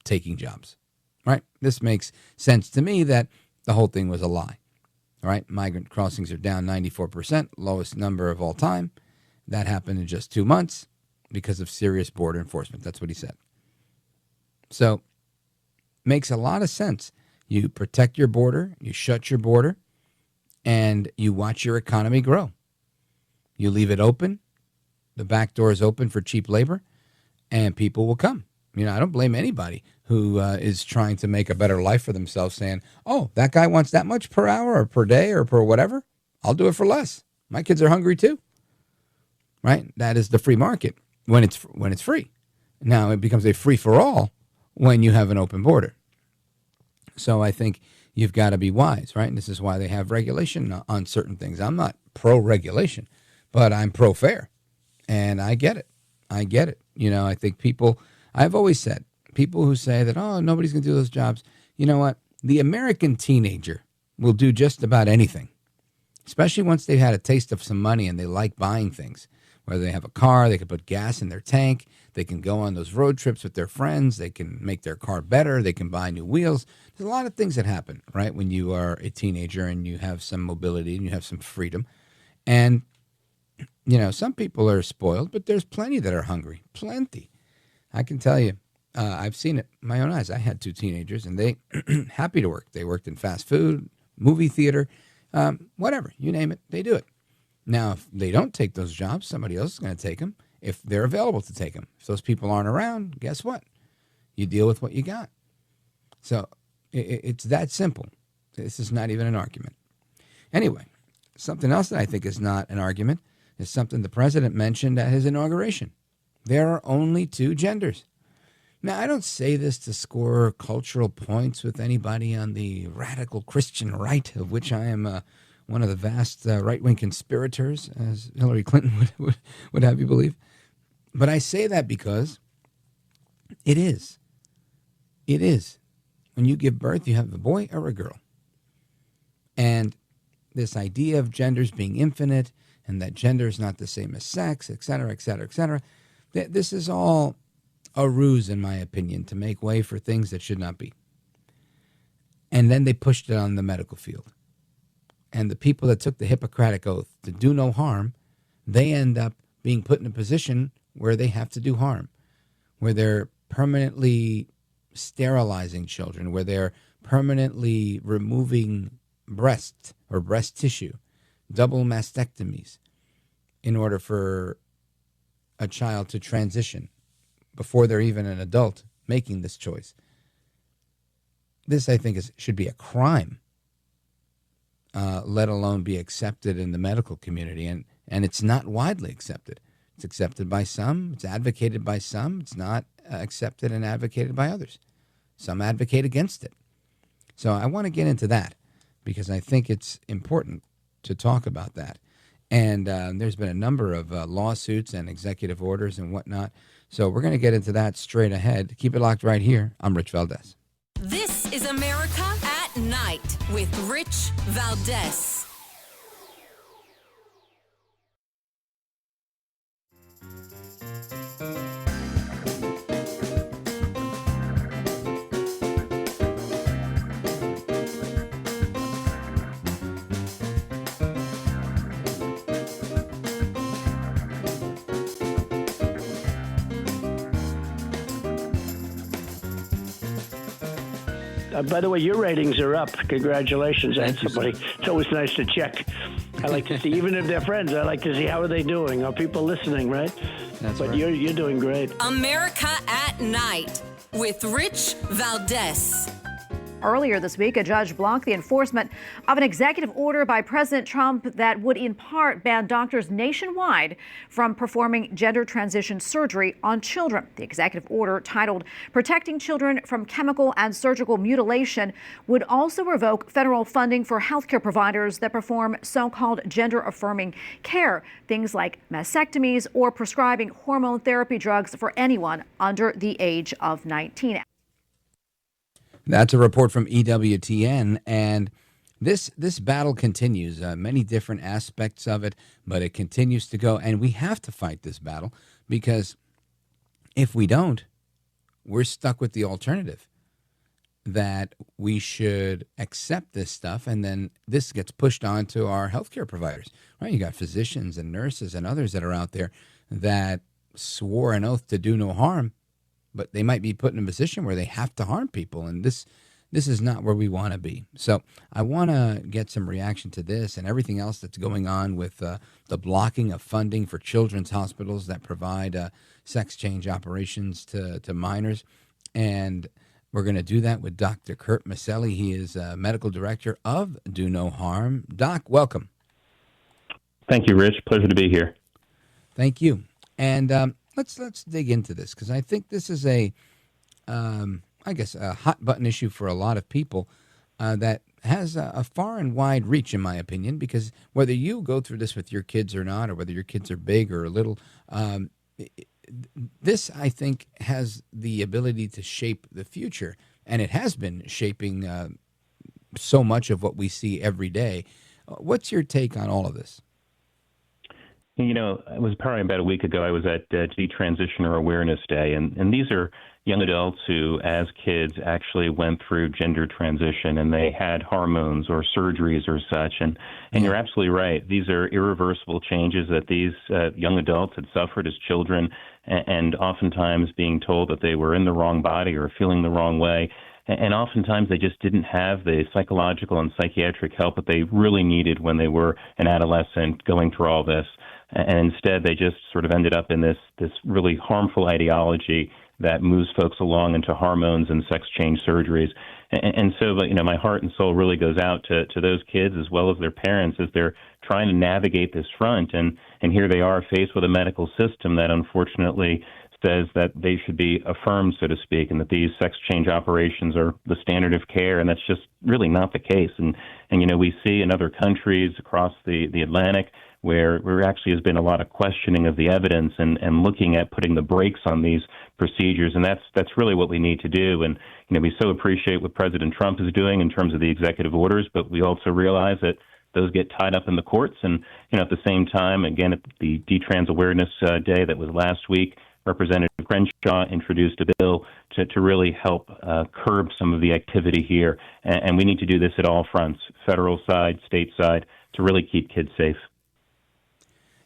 taking jobs, right? This makes sense to me that the whole thing was a lie, all right? Migrant crossings are down 94%, lowest number of all time. That happened in just 2 months because of serious border enforcement. That's what he said. So makes a lot of sense. You protect your border, you shut your border, and you watch your economy grow. You leave it open, the back door is open for cheap labor, and people will come. You know, I don't blame anybody who is trying to make a better life for themselves saying, oh, that guy wants that much per hour or per day or per whatever. I'll do it for less. My kids are hungry too. Right? That is the free market when it's free. Now it becomes a free-for-all when you have an open border. So I think you've got to be wise, right? And this is why they have regulation on certain things. I'm not pro-regulation, but I'm pro-fair. And I get it. I get it. You know, I think people, I've always said, people who say that, oh, nobody's going to do those jobs. You know what? The American teenager will do just about anything, especially once they've had a taste of some money and they like buying things. Whether they have a car, they can put gas in their tank, they can go on those road trips with their friends, they can make their car better, they can buy new wheels. There's a lot of things that happen, right, when you are a teenager and you have some mobility and you have some freedom. And, you know, some people are spoiled, but there's plenty that are hungry, plenty. I can tell you, I've seen it with my own eyes. I had 2 teenagers, and they happy to work. They worked in fast food, movie theater, whatever, you name it, they do it. Now, if they don't take those jobs, somebody else is going to take them if they're available to take them. If those people aren't around, guess what? You deal with what you got. So it's that simple. This is not even an argument. Anyway, something else that I think is not an argument is something the president mentioned at his inauguration. There are only 2 genders. Now, I don't say this to score cultural points with anybody on the radical Christian right, of which I am one of the vast right-wing conspirators, as Hillary Clinton would have you believe. But I say that because it is. It is. When you give birth, you have a boy or a girl. And this idea of genders being infinite and that gender is not the same as sex, et cetera, et cetera, et cetera, this is all a ruse, in my opinion, to make way for things that should not be. And then they pushed it on the medical field. And the people that took the Hippocratic Oath to do no harm, they end up being put in a position where they have to do harm, where they're permanently sterilizing children, where they're permanently removing breast or breast tissue, double mastectomies, in order for a child to transition before they're even an adult making this choice. This, I think, should be a crime. Let alone be accepted in the medical community. And it's not widely accepted. It's accepted by some. It's advocated by some. It's not accepted and advocated by others. Some advocate against it. So I want to get into that because I think it's important to talk about that. And there's been a number of lawsuits and executive orders and whatnot. So we're going to get into that straight ahead. Keep it locked right here. I'm Rich Valdez. This is America at Night with Rich Valdez. By the way, your ratings are up. Congratulations. I had somebody. It's always nice to check. I like to see, even if they're friends, I like to see how are they doing. Are people listening, right? That's but right. You're doing great. America at Night with Rich Valdez. Earlier this week, a judge blocked the enforcement of an executive order by President Trump that would in part ban doctors nationwide from performing gender transition surgery on children. The executive order, titled Protecting Children from Chemical and Surgical Mutilation, would also revoke federal funding for healthcare providers that perform so-called gender-affirming care, things like mastectomies or prescribing hormone therapy drugs for anyone under the age of 19. That's a report from EWTN, and this battle continues. Many different aspects of it, but it continues to go, and we have to fight this battle because if we don't, we're stuck with the alternative that we should accept this stuff, and then this gets pushed on to our healthcare providers. Right? You got physicians and nurses and others that are out there that swore an oath to do no harm, but they might be put in a position where they have to harm people, and this is not where we want to be. So I want to get some reaction to this and everything else that's going on with the blocking of funding for children's hospitals that provide sex change operations to minors. And we're going to do that with Dr. Kurt Miceli. He is medical director of Do No Harm. Doc, welcome. Thank you, Rich. Pleasure to be here. Thank you. And let's dig into this because I think this is a hot button issue for a lot of people that has a far and wide reach, in my opinion, because whether you go through this with your kids or not, or whether your kids are big or little, this, I think, has the ability to shape the future. And it has been shaping so much of what we see every day. What's your take on all of this? You know, it was probably about a week ago, I was at Detransitioner Awareness Day, and these are young adults who, as kids, actually went through gender transition, and they had hormones or surgeries or such, and you're absolutely right. These are irreversible changes that these young adults had suffered as children, and oftentimes being told that they were in the wrong body or feeling the wrong way. And oftentimes they just didn't have the psychological and psychiatric help that they really needed when they were an adolescent going through all this. And instead, they just sort of ended up in this really harmful ideology that moves folks along into hormones and sex change surgeries. And so, you know, my heart and soul really goes out to those kids as well as their parents as they're trying to navigate this front. And here they are faced with a medical system that unfortunately says that they should be affirmed, so to speak, and that these sex change operations are the standard of care, and that's just really not the case. And you know, we see in other countries across the Atlantic where there actually has been a lot of questioning of the evidence and looking at putting the brakes on these procedures, and that's really what we need to do. And you know, we so appreciate what President Trump is doing in terms of the executive orders, but we also realize that those get tied up in the courts. And you know, at the same time, again, at the Detrans Awareness Day that was last week, Representative Crenshaw introduced a bill to really help curb some of the activity here. And we need to do this at all fronts, federal side, state side, to really keep kids safe.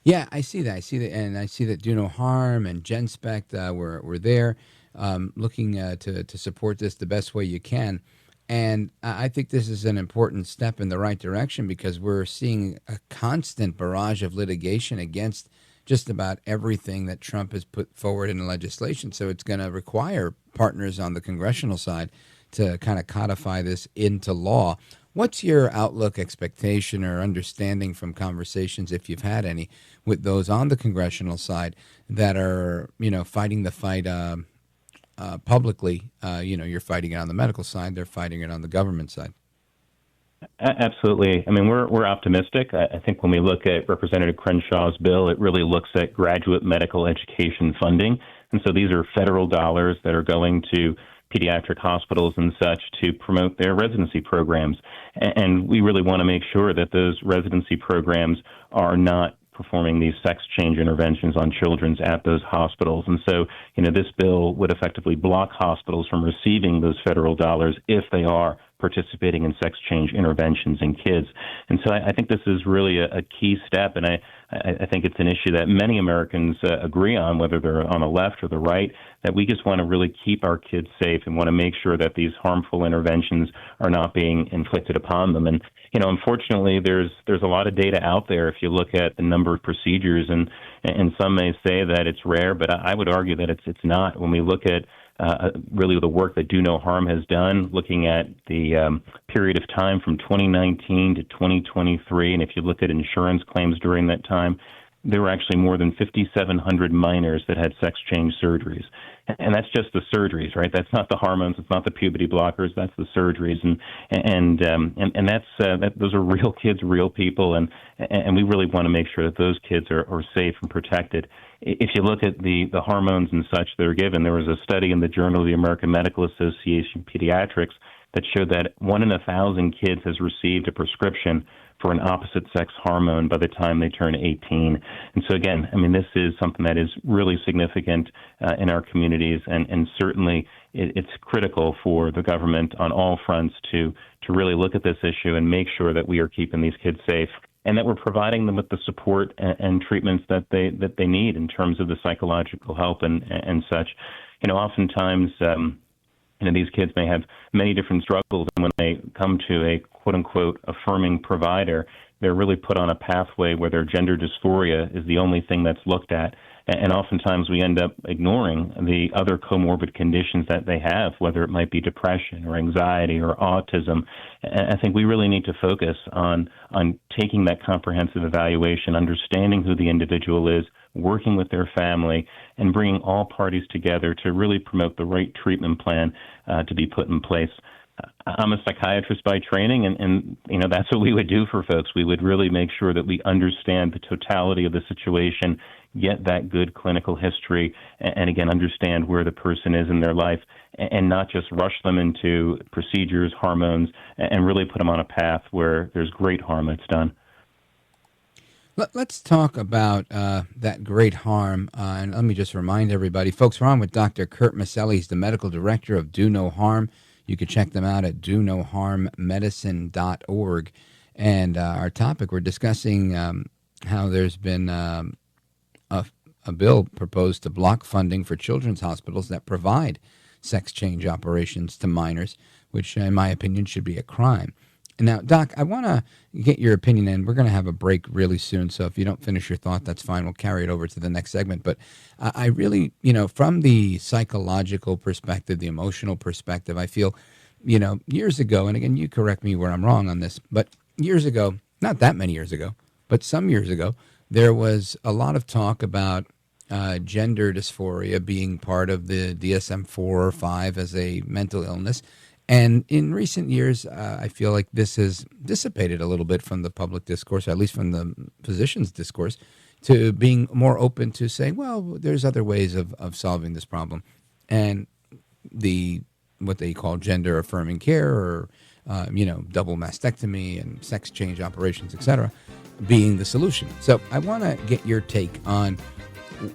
Yeah, I see that. And I see that Do No Harm and GenSpect were there looking to support this the best way you can. And I think this is an important step in the right direction because we're seeing a constant barrage of litigation against just about everything that Trump has put forward in legislation. So it's going to require partners on the congressional side to kind of codify this into law. What's your outlook, expectation, or understanding from conversations, if you've had any, with those on the congressional side that are, you know, fighting the fight publicly? You know, you're fighting it on the medical side, they're fighting it on the government side. Absolutely. I mean, we're optimistic. I think when we look at Representative Crenshaw's bill, it really looks at graduate medical education funding. And so these are federal dollars that are going to pediatric hospitals and such to promote their residency programs. And we really want to make sure that those residency programs are not performing these sex change interventions on children at those hospitals. And so, you know, this bill would effectively block hospitals from receiving those federal dollars if they are participating in sex change interventions in kids. And so I think this is really a key step, and I think it's an issue that many Americans agree on, whether they're on the left or the right, that we just want to really keep our kids safe and want to make sure that these harmful interventions are not being inflicted upon them. And, you know, unfortunately, there's a lot of data out there if you look at the number of procedures, and some may say that it's rare, but I would argue that it's not. When we look at really the work that Do No Harm has done, looking at the period of time from 2019 to 2023. And if you look at insurance claims during that time, there were actually more than 5,700 minors that had sex change surgeries. And that's just the surgeries, right? That's not the hormones. It's not the puberty blockers. That's the surgeries. And that's those are real kids, real people. And we really want to make sure that those kids are safe and protected. If you look at the hormones and such that are given, there was a study in the Journal of the American Medical Association Pediatrics that showed that 1 in 1,000 kids has received a prescription for an opposite-sex hormone by the time they turn 18. And so, again, I mean, this is something that is really significant in our communities, and certainly it's critical for the government on all fronts to really look at this issue and make sure that we are keeping these kids safe and that we're providing them with the support and treatments that they need in terms of the psychological help and such. You know, oftentimes, these kids may have many different struggles, and when they come to a quote-unquote affirming provider, they're really put on a pathway where their gender dysphoria is the only thing that's looked at. And oftentimes we end up ignoring the other comorbid conditions that they have, whether it might be depression or anxiety or autism. And I think we really need to focus on taking that comprehensive evaluation, understanding who the individual is, working with their family, and bringing all parties together to really promote the right treatment plan to be put in place. I'm a psychiatrist by training, and that's what we would do for folks. We would really make sure that we understand the totality of the situation, get that good clinical history, and again, understand where the person is in their life, and not just rush them into procedures, hormones, and really put them on a path where there's great harm that's done. Let's talk about that great harm, and let me just remind everybody, folks, we're on with Dr. Kurt Miceli. He's the medical director of Do No Harm. You can check them out at donoharmmedicine.org. And our topic, we're discussing how there's been a bill proposed to block funding for children's hospitals that provide sex change operations to minors, which, in my opinion, should be a crime. Now, Doc, I want to get your opinion, and we're going to have a break really soon, so if you don't finish your thought, that's fine. We'll carry it over to the next segment. But I really, from the psychological perspective, the emotional perspective, I feel, years ago, and again, you correct me where I'm wrong on this, but years ago, not that many years ago, but some years ago, there was a lot of talk about gender dysphoria being part of the DSM-4 or 5 as a mental illness. And in recent years, I feel like this has dissipated a little bit from the public discourse, or at least from the physician's discourse, to being more open to saying, well, there's other ways of solving this problem. And what they call gender affirming care, or, double mastectomy and sex change operations, etc., being the solution. So I want to get your take on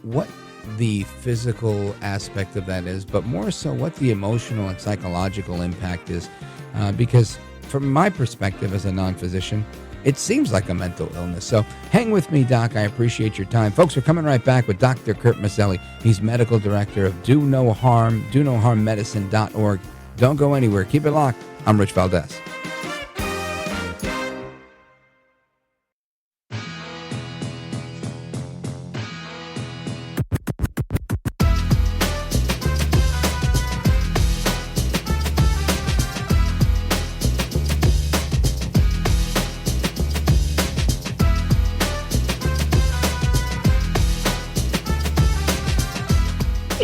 what the physical aspect of that is, but more so what the emotional and psychological impact is, because from my perspective as a non-physician, it seems like a mental illness. So hang with me, Doc. I appreciate your time. Folks, we're coming right back with Dr. Kurt Miceli. He's medical director of Do No Harm, donoharmmedicine.org. Don't go anywhere. Keep it locked. I'm Rich Valdez.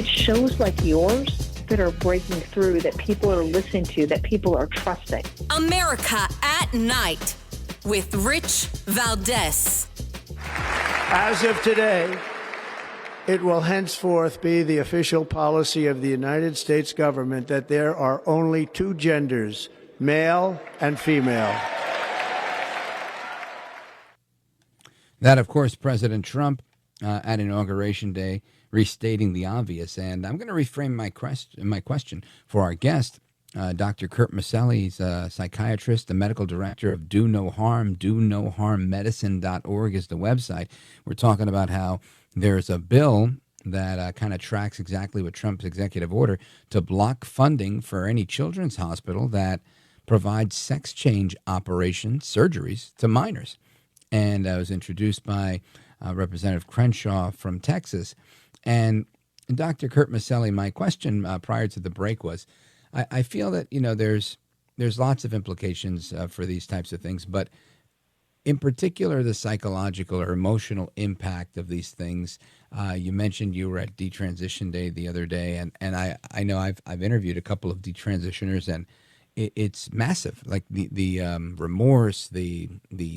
Shows like yours that are breaking through, that people are listening to, that people are trusting. America at Night with Rich Valdez. As of today, it will henceforth be the official policy of the United States government that there are only two genders, male and female. That, of course, President Trump at Inauguration Day, restating the obvious. And I'm going to reframe my question for our guest, Dr. Kurt Miceli. He's a psychiatrist, the medical director of Do No Harm. donoharmmedicine.org is the website. We're talking about how there's a bill that kind of tracks exactly what Trump's executive order to block funding for any children's hospital that provides sex change operations, surgeries, to minors. And was introduced by Representative Crenshaw from Texas. And Dr. Kurt Miceli, my question prior to the break was, I feel that, there's lots of implications for these types of things, but in particular, the psychological or emotional impact of these things. You mentioned you were at Detransition Day the other day, and I know I've interviewed a couple of detransitioners, and it's massive. Like the remorse, the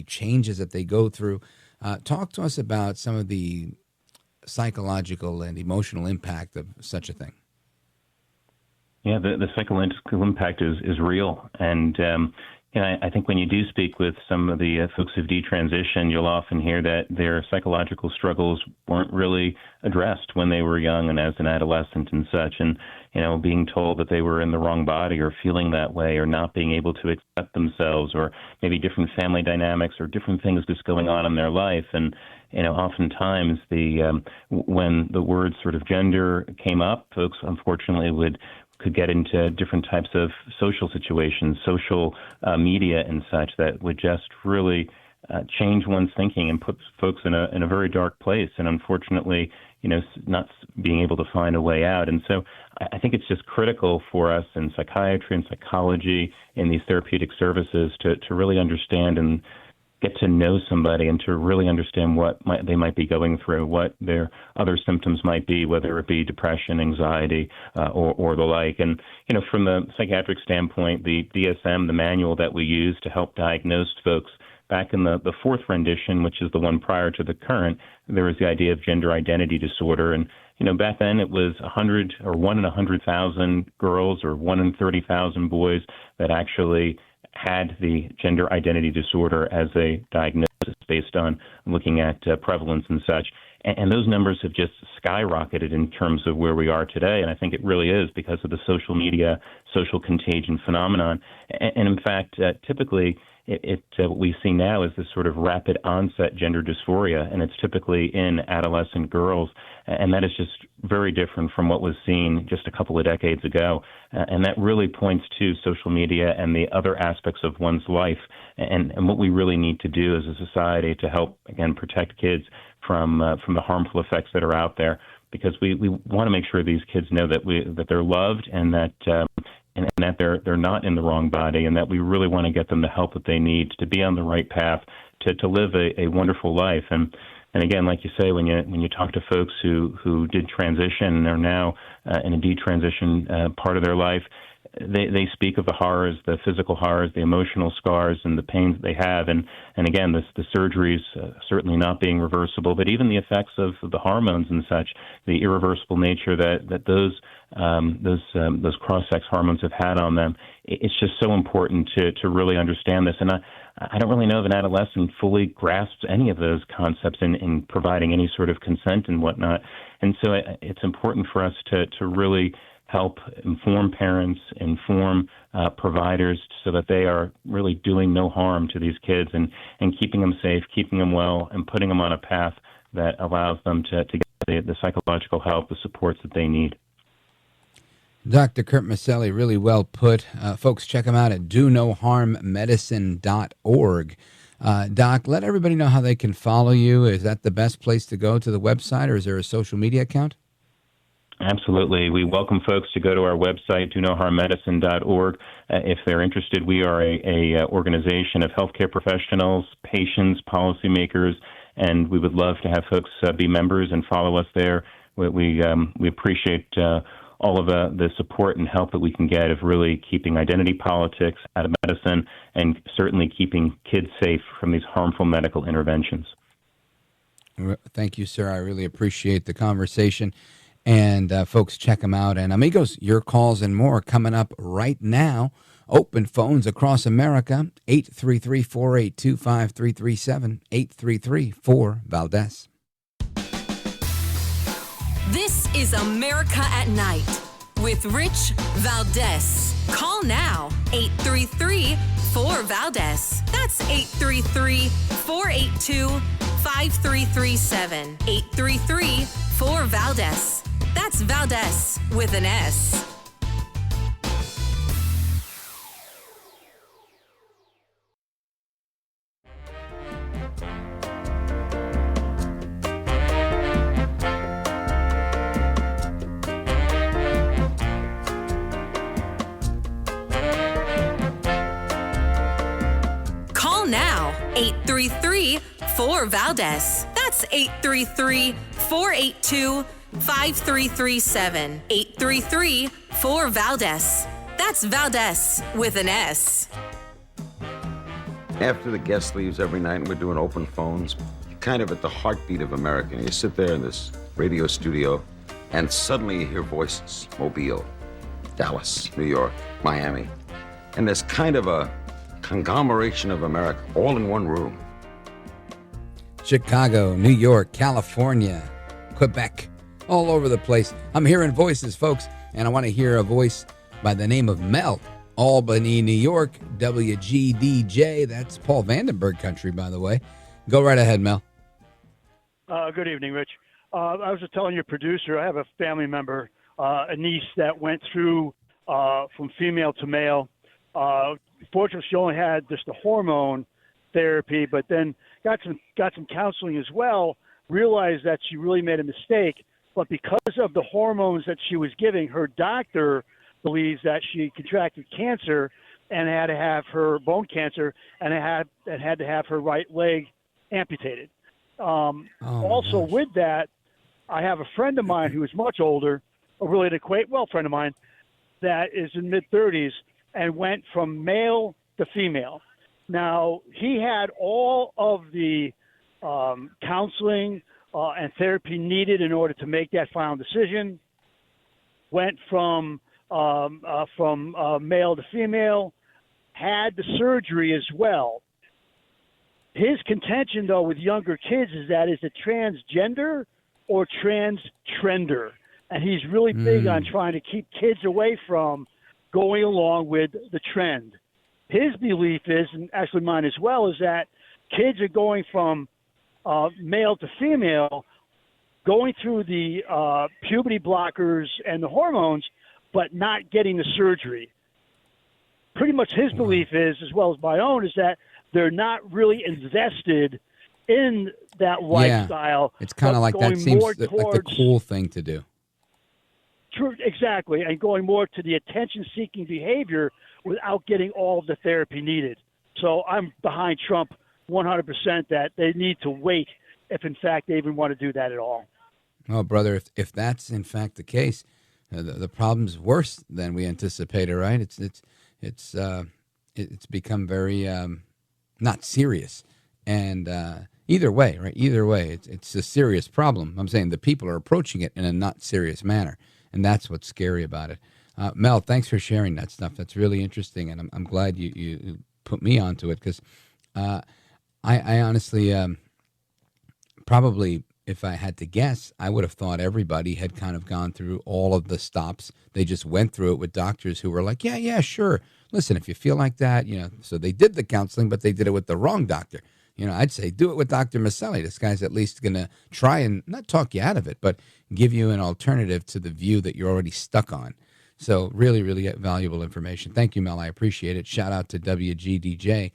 changes that they go through. Talk to us about some of the psychological and emotional impact of such a thing. Yeah, the psychological impact is real, and I think when you do speak with some of the folks who've detransitioned, you'll often hear that their psychological struggles weren't really addressed when they were young and as an adolescent and such. And, being told that they were in the wrong body or feeling that way or not being able to accept themselves or maybe different family dynamics or different things just going on in their life. And, oftentimes when the word sort of gender came up, folks unfortunately could get into different types of social situations, social media and such that would just really change one's thinking and put folks in a very dark place. And unfortunately, not being able to find a way out. And so I think it's just critical for us in psychiatry and psychology in these therapeutic services to really understand and get to know somebody and to really understand what they might be going through, what their other symptoms might be, whether it be depression, anxiety, or the like. And, from the psychiatric standpoint, the DSM, the manual that we use to help diagnose folks, back in the fourth rendition, which is the one prior to the current, there was the idea of gender identity disorder. And, back then it was 100 or 1 in 100,000 girls or 1 in 30,000 boys that actually had the gender identity disorder as a diagnosis based on looking at prevalence and such. And those numbers have just skyrocketed in terms of where we are today. And I think it really is because of the social media, social contagion phenomenon. And in fact, typically, what we see now is this sort of rapid onset gender dysphoria, and it's typically in adolescent girls. And that is just very different from what was seen just a couple of decades ago. And that really points to social media and the other aspects of one's life and what we really need to do as a society to help, again, protect kids from the harmful effects that are out there, because we want to make sure these kids know that they're loved and that and that they're not in the wrong body, and that we really want to get them the help that they need to be on the right path to live a wonderful life. And again, like you say, when you talk to folks who did transition and are now in a detransition part of their life, they speak of the horrors, the physical horrors, the emotional scars, and the pains that they have. And again, the surgeries certainly not being reversible, but even the effects of the hormones and such, the irreversible nature that those cross-sex hormones have had on them. It's just so important to really understand this. And I don't really know if an adolescent fully grasps any of those concepts in providing any sort of consent and whatnot. And so it's important for us to really help inform parents, inform providers, so that they are really doing no harm to these kids and keeping them safe, keeping them well, and putting them on a path that allows them to get the psychological help, the supports that they need. Dr. Kurt Miceli, really well put. Folks, check him out at donoharmmedicine.org. Doc, let everybody know how they can follow you. Is that the best place to go, to the website, or is there a social media account? Absolutely. We welcome folks to go to our website, donoharmmedicine.org. If they're interested, we are a organization of healthcare professionals, patients, policymakers, and we would love to have folks be members and follow us there. We appreciate all of the support and help that we can get of really keeping identity politics out of medicine and certainly keeping kids safe from these harmful medical interventions. Thank you, sir. I really appreciate the conversation. And folks, check them out. And amigos, your calls and more coming up right now. Open phones across America, 833-482-5337, 833-4-VALDEZ. This is America at Night with Rich Valdez. Call now, 833-4-VALDEZ. That's 833-482-5337, 833-4-VALDEZ. That's Valdez with an S. 833-4-VALDEZ. That's 833-482-5337. 833-4-VALDEZ. That's Valdez with an S. After the guest leaves every night and we're doing open phones, kind of at the heartbeat of America, and you sit there in this radio studio and suddenly you hear voices. Mobile, Dallas, New York, Miami. And there's kind of a conglomeration of America all in one room. Chicago, New York, California, Quebec, all over the place. I'm hearing voices, folks, and I want to hear a voice by the name of Mel. Albany, New York, WGDJ. That's Paul Vandenberg country, by the way. Go right ahead, Mel. Good evening, Rich. I was just telling your producer, I have a family member, a niece that went through from female to male. Fortunately, she only had just the hormone therapy, but then got some counseling as well, realized that she really made a mistake. But because of the hormones that she was giving, her doctor believes that she contracted cancer and had to have her bone cancer and had to have her right leg amputated. Also, with that, I have a friend of mine who is much older, a related friend of mine, that is in mid-30s and went from male to female. Now, he had all of the counseling and therapy needed in order to make that final decision, went from male to female, had the surgery as well. His contention, though, with younger kids is it transgender or trans-trender? And he's really big on trying to keep kids away from going along with the trend. His belief is, and actually mine as well, is that kids are going from male to female, going through the puberty blockers and the hormones, but not getting the surgery. Pretty much his belief is, as well as my own, is that they're not really invested in that lifestyle. It's kind of like that seems like the cool thing to do. True, exactly, and going more to the attention-seeking behavior without getting all of the therapy needed. So I'm behind Trump 100% that they need to wait if, in fact, they even want to do that at all. Well, brother, if that's in fact the case, the problem's worse than we anticipated, right? It's become very not serious, and either way, right? Either way, it's a serious problem. I'm saying the people are approaching it in a not serious manner, and that's what's scary about it. Mel, thanks for sharing that stuff. That's really interesting, and I'm glad you put me onto it because I honestly probably. If I had to guess, I would have thought everybody had kind of gone through all of the stops. They just went through it with doctors who were like, yeah, sure. Listen, if you feel like that, so they did the counseling, but they did it with the wrong doctor. I'd say do it with Dr. Miceli. This guy's at least going to try and not talk you out of it, but give you an alternative to the view that you're already stuck on. So really, really valuable information. Thank you, Mel. I appreciate it. Shout out to WGDJ.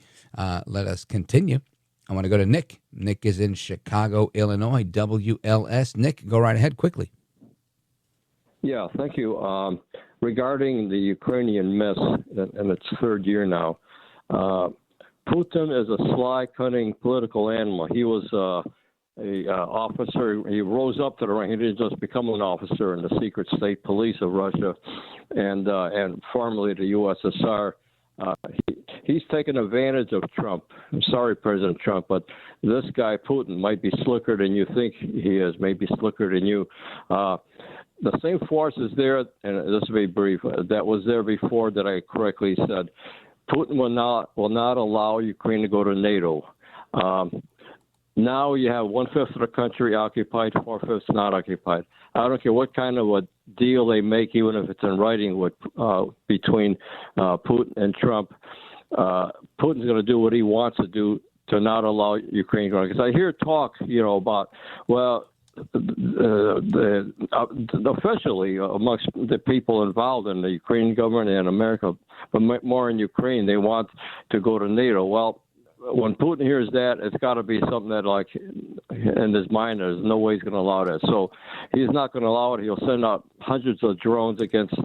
Let us continue. I want to go to Nick. Nick is in Chicago, Illinois, WLS. Nick, go right ahead quickly. Yeah, thank you. Regarding the Ukrainian mess in its third year now, Putin is a sly, cunning political animal. He was a officer. He rose up to the rank. He didn't just become an officer in the secret state police of Russia and formerly the USSR. He's taken advantage of Trump. I'm sorry, President Trump, but this guy, Putin, might be slicker than you think he is, maybe slicker than you. The same force is there, and this will be brief, that was there before that I correctly said. Putin will not allow Ukraine to go to NATO. Now you have 1/5 of the country occupied, 4/5 not occupied. I don't care what kind of a deal they make, even if it's in writing with between Putin and Trump. Putin's going to do what he wants to do to not allow Ukraine to go. Because I hear talk, about officially amongst the people involved in the Ukrainian government and America, but more in Ukraine, they want to go to NATO. Well, when Putin hears that, it's got to be something that, like, in his mind, there's no way he's going to allow that. So he's not going to allow it. He'll send out hundreds of drones against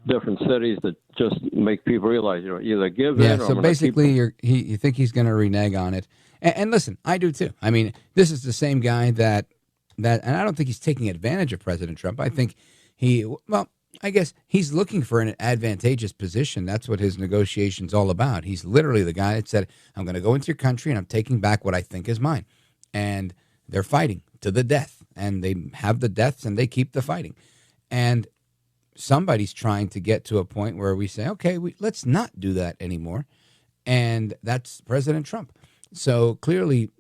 different cities that just make people realize, either give in or so I'm basically you think he's going to renege on it. And listen, I do too. I mean, this is the same guy that and I don't think he's taking advantage of President Trump. I think I guess he's looking for an advantageous position. That's what his negotiation's all about. He's literally the guy that said, I'm going to go into your country and I'm taking back what I think is mine. And they're fighting to the death. And they have the deaths and they keep the fighting. And somebody's trying to get to a point where we say, okay, let's not do that anymore. And that's President Trump. So clearly,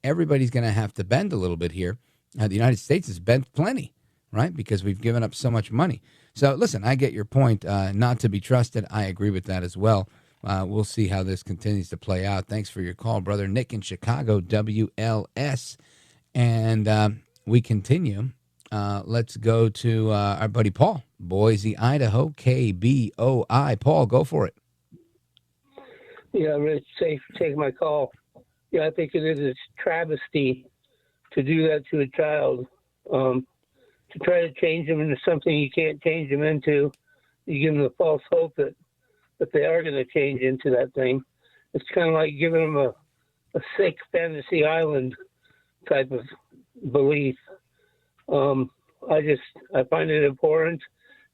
everybody's going to have to bend a little bit here. The United States has bent plenty, right? Because we've given up so much money. So listen, I get your point. Not to be trusted. I agree with that as well. We'll see how this continues to play out. Thanks for your call, brother. Nick in Chicago, WLS. And we continue. Let's go to our buddy Paul, Boise, Idaho, KBOI. Paul, go for it. Yeah, Rich, thanks for taking my call. Yeah, I think it is a travesty to do that to a child. To try to change them into something you can't change them into. You give them the false hope that they are going to change into that thing. It's kind of like giving them a sick fantasy island type of belief. I find it abhorrent,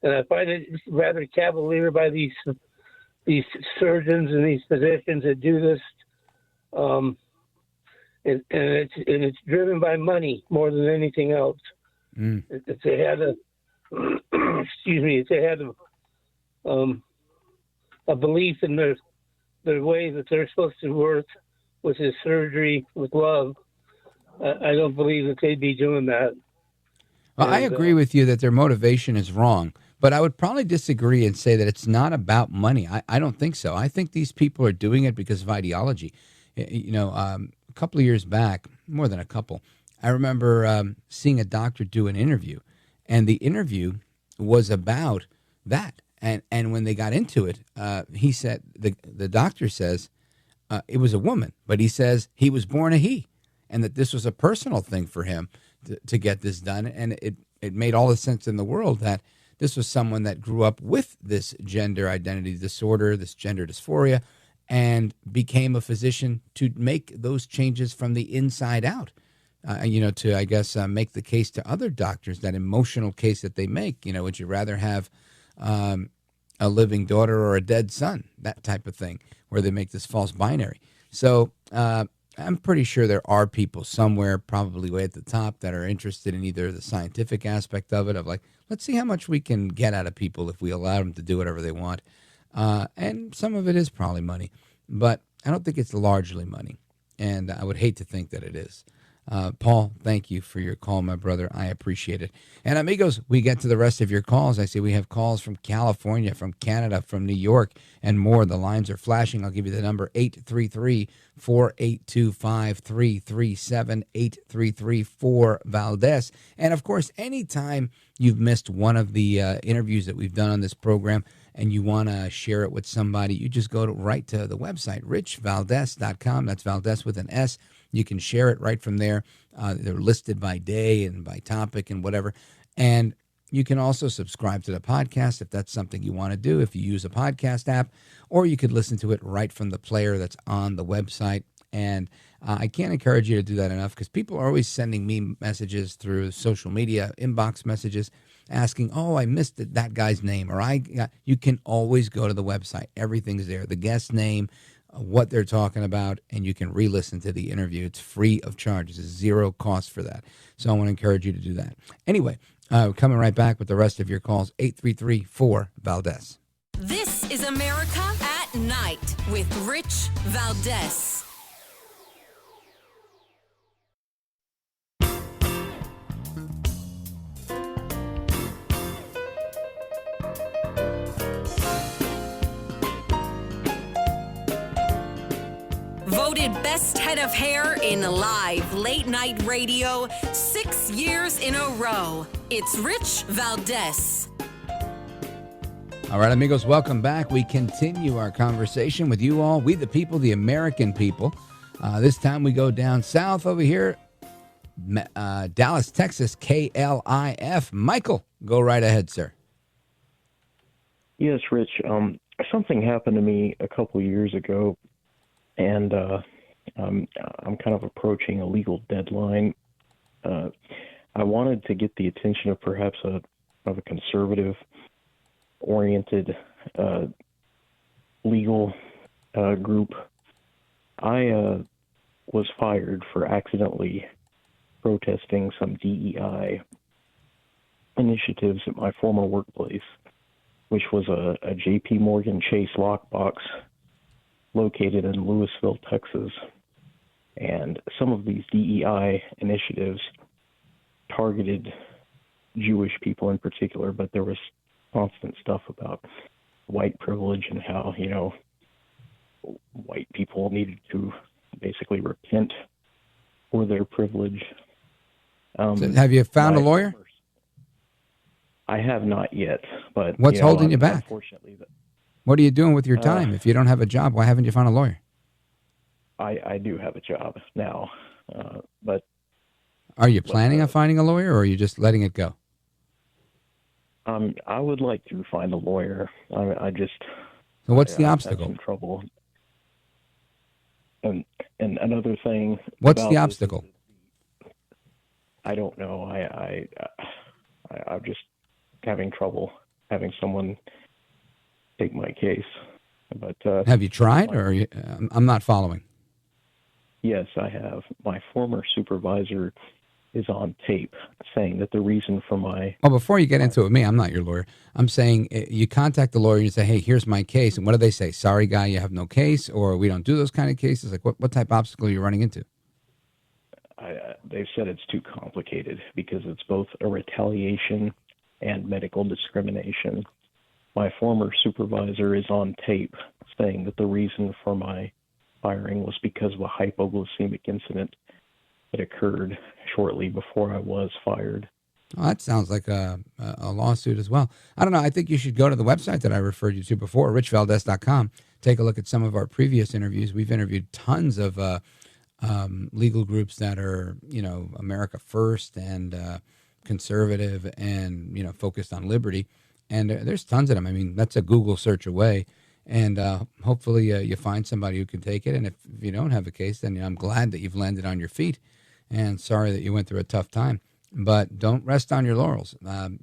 and I find it rather cavalier by these surgeons and these physicians that do this. And it's driven by money more than anything else. If they had a belief in their way that they're supposed to work with this surgery with love, I don't believe that they'd be doing that. Well, I agree with you that their motivation is wrong, but I would probably disagree and say that it's not about money. I don't think so. I think these people are doing it because of ideology. A couple of years back, more than a couple, I remember seeing a doctor do an interview, and the interview was about that. And when they got into it, he said, the doctor says it was a woman, but he says he was born a he, and that this was a personal thing for him to get this done. And it made all the sense in the world that this was someone that grew up with this gender identity disorder, this gender dysphoria, and became a physician to make those changes from the inside out. To, I guess, make the case to other doctors, that emotional case that they make. Would you rather have a living daughter or a dead son? That type of thing, where they make this false binary. So I'm pretty sure there are people somewhere, probably way at the top, that are interested in either the scientific aspect of it, of like, let's see how much we can get out of people if we allow them to do whatever they want. And some of it is probably money, but I don't think it's largely money. And I would hate to think that it is. Paul, thank you for your call, my brother. I appreciate it. And amigos, we get to the rest of your calls. I see we have calls from California, from Canada, from New York, and more. The lines are flashing. I'll give you the number, 833-482-5337, 833-4-VALDEZ. And, of course, anytime you've missed one of the interviews that we've done on this program and you want to share it with somebody, you just go right to the website, richvaldez.com. That's Valdez with an S. You can share it right from there. They're listed by day and by topic and whatever. And you can also subscribe to the podcast if that's something you want to do, if you use a podcast app, or you could listen to it right from the player that's on the website. And I can't encourage you to do that enough, because people are always sending me messages through social media, inbox messages, asking, oh, I missed that guy's name, or you can always go to the website. Everything's there. The guest name, what they're talking about, and you can re-listen to the interview. It's free of charge. There's zero cost for that. So I want to encourage you to do that. Anyway, coming right back with the rest of your calls, 833-4-VALDEZ. This is America at Night with Rich Valdez. Voted best head of hair in live late night radio 6 years in a row. It's Rich Valdez. All right, amigos, welcome back. We continue our conversation with you all, we the people, the American people. This time we go down south over here, Dallas, Texas, KLIF. Michael, go right ahead, sir. Yes, Rich. Something happened to me a couple years ago, and I'm kind of approaching a legal deadline. I wanted to get the attention of perhaps a conservative-oriented legal group. I was fired for accidentally protesting some DEI initiatives at my former workplace, which was a J.P. Morgan Chase lockbox located in Louisville, Texas. And some of these DEI initiatives targeted Jewish people in particular, but there was constant stuff about white privilege and how, white people needed to basically repent for their privilege. So have you found a lawyer? I have not yet, but what's holding you back? Unfortunately, what are you doing with your time? If you don't have a job, why haven't you found a lawyer? I do have a job now, but are you planning on finding a lawyer, or are you just letting it go? I would like to find a lawyer. I just. So what's the obstacle? Some trouble. And another thing. What's the obstacle? I don't know. I'm just having trouble having someone take my case. But have you tried, or I'm not following? Yes, I have. My former supervisor is on tape saying that the reason for my... Well, before you get into it with me, I'm not your lawyer. I'm saying you contact the lawyer and you say, hey, here's my case. And what do they say? Sorry, guy, you have no case, or we don't do those kind of cases? Like, what type of obstacle are you running into? They've said it's too complicated because it's both a retaliation and medical discrimination. My former supervisor is on tape saying that the reason for my firing was because of a hypoglycemic incident that occurred shortly before I was fired. Well, that sounds like a lawsuit as well. I don't know. I think you should go to the website that I referred you to before, richvaldez.com. Take a look at some of our previous interviews. We've interviewed tons of legal groups that are, America First and conservative and, focused on liberty. And there's tons of them. I mean, that's a Google search away. And hopefully you find somebody who can take it. And if you don't have a case, then I'm glad that you've landed on your feet. And sorry that you went through a tough time. But don't rest on your laurels.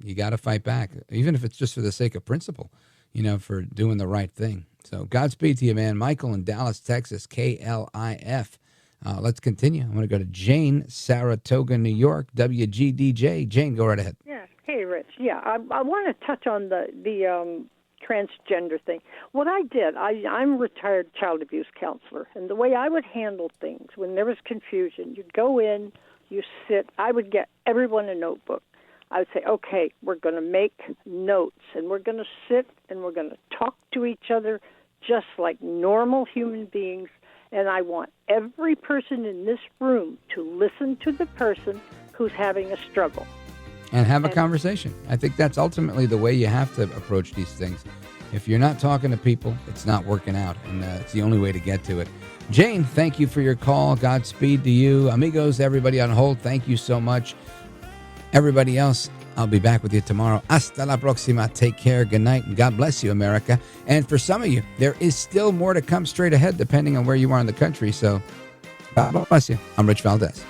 You got to fight back, even if it's just for the sake of principle, for doing the right thing. So Godspeed to you, man. Michael in Dallas, Texas, KLIF. Let's continue. I'm going to go to Jane, Saratoga, New York, WGDJ. Jane, go right ahead. Yeah. Hey, Rich. Yeah, I want to touch on the transgender thing. What I did, I'm a retired child abuse counselor, and the way I would handle things when there was confusion, you'd go in, you sit, I would get everyone a notebook. I would say, okay, we're going to make notes, and we're going to sit, and we're going to talk to each other just like normal human beings, and I want every person in this room to listen to the person who's having a struggle. And have a conversation. I think that's ultimately the way you have to approach these things. If you're not talking to people, it's not working out, and it's the only way to get to it. Jane, thank you for your call. Godspeed to you. Amigos, everybody on hold, thank you so much. Everybody else, I'll be back with you tomorrow. Hasta la próxima. Take care. Good night, and God bless you, America. And for some of you, there is still more to come straight ahead, depending on where you are in the country. So, God bless you. I'm Rich Valdez.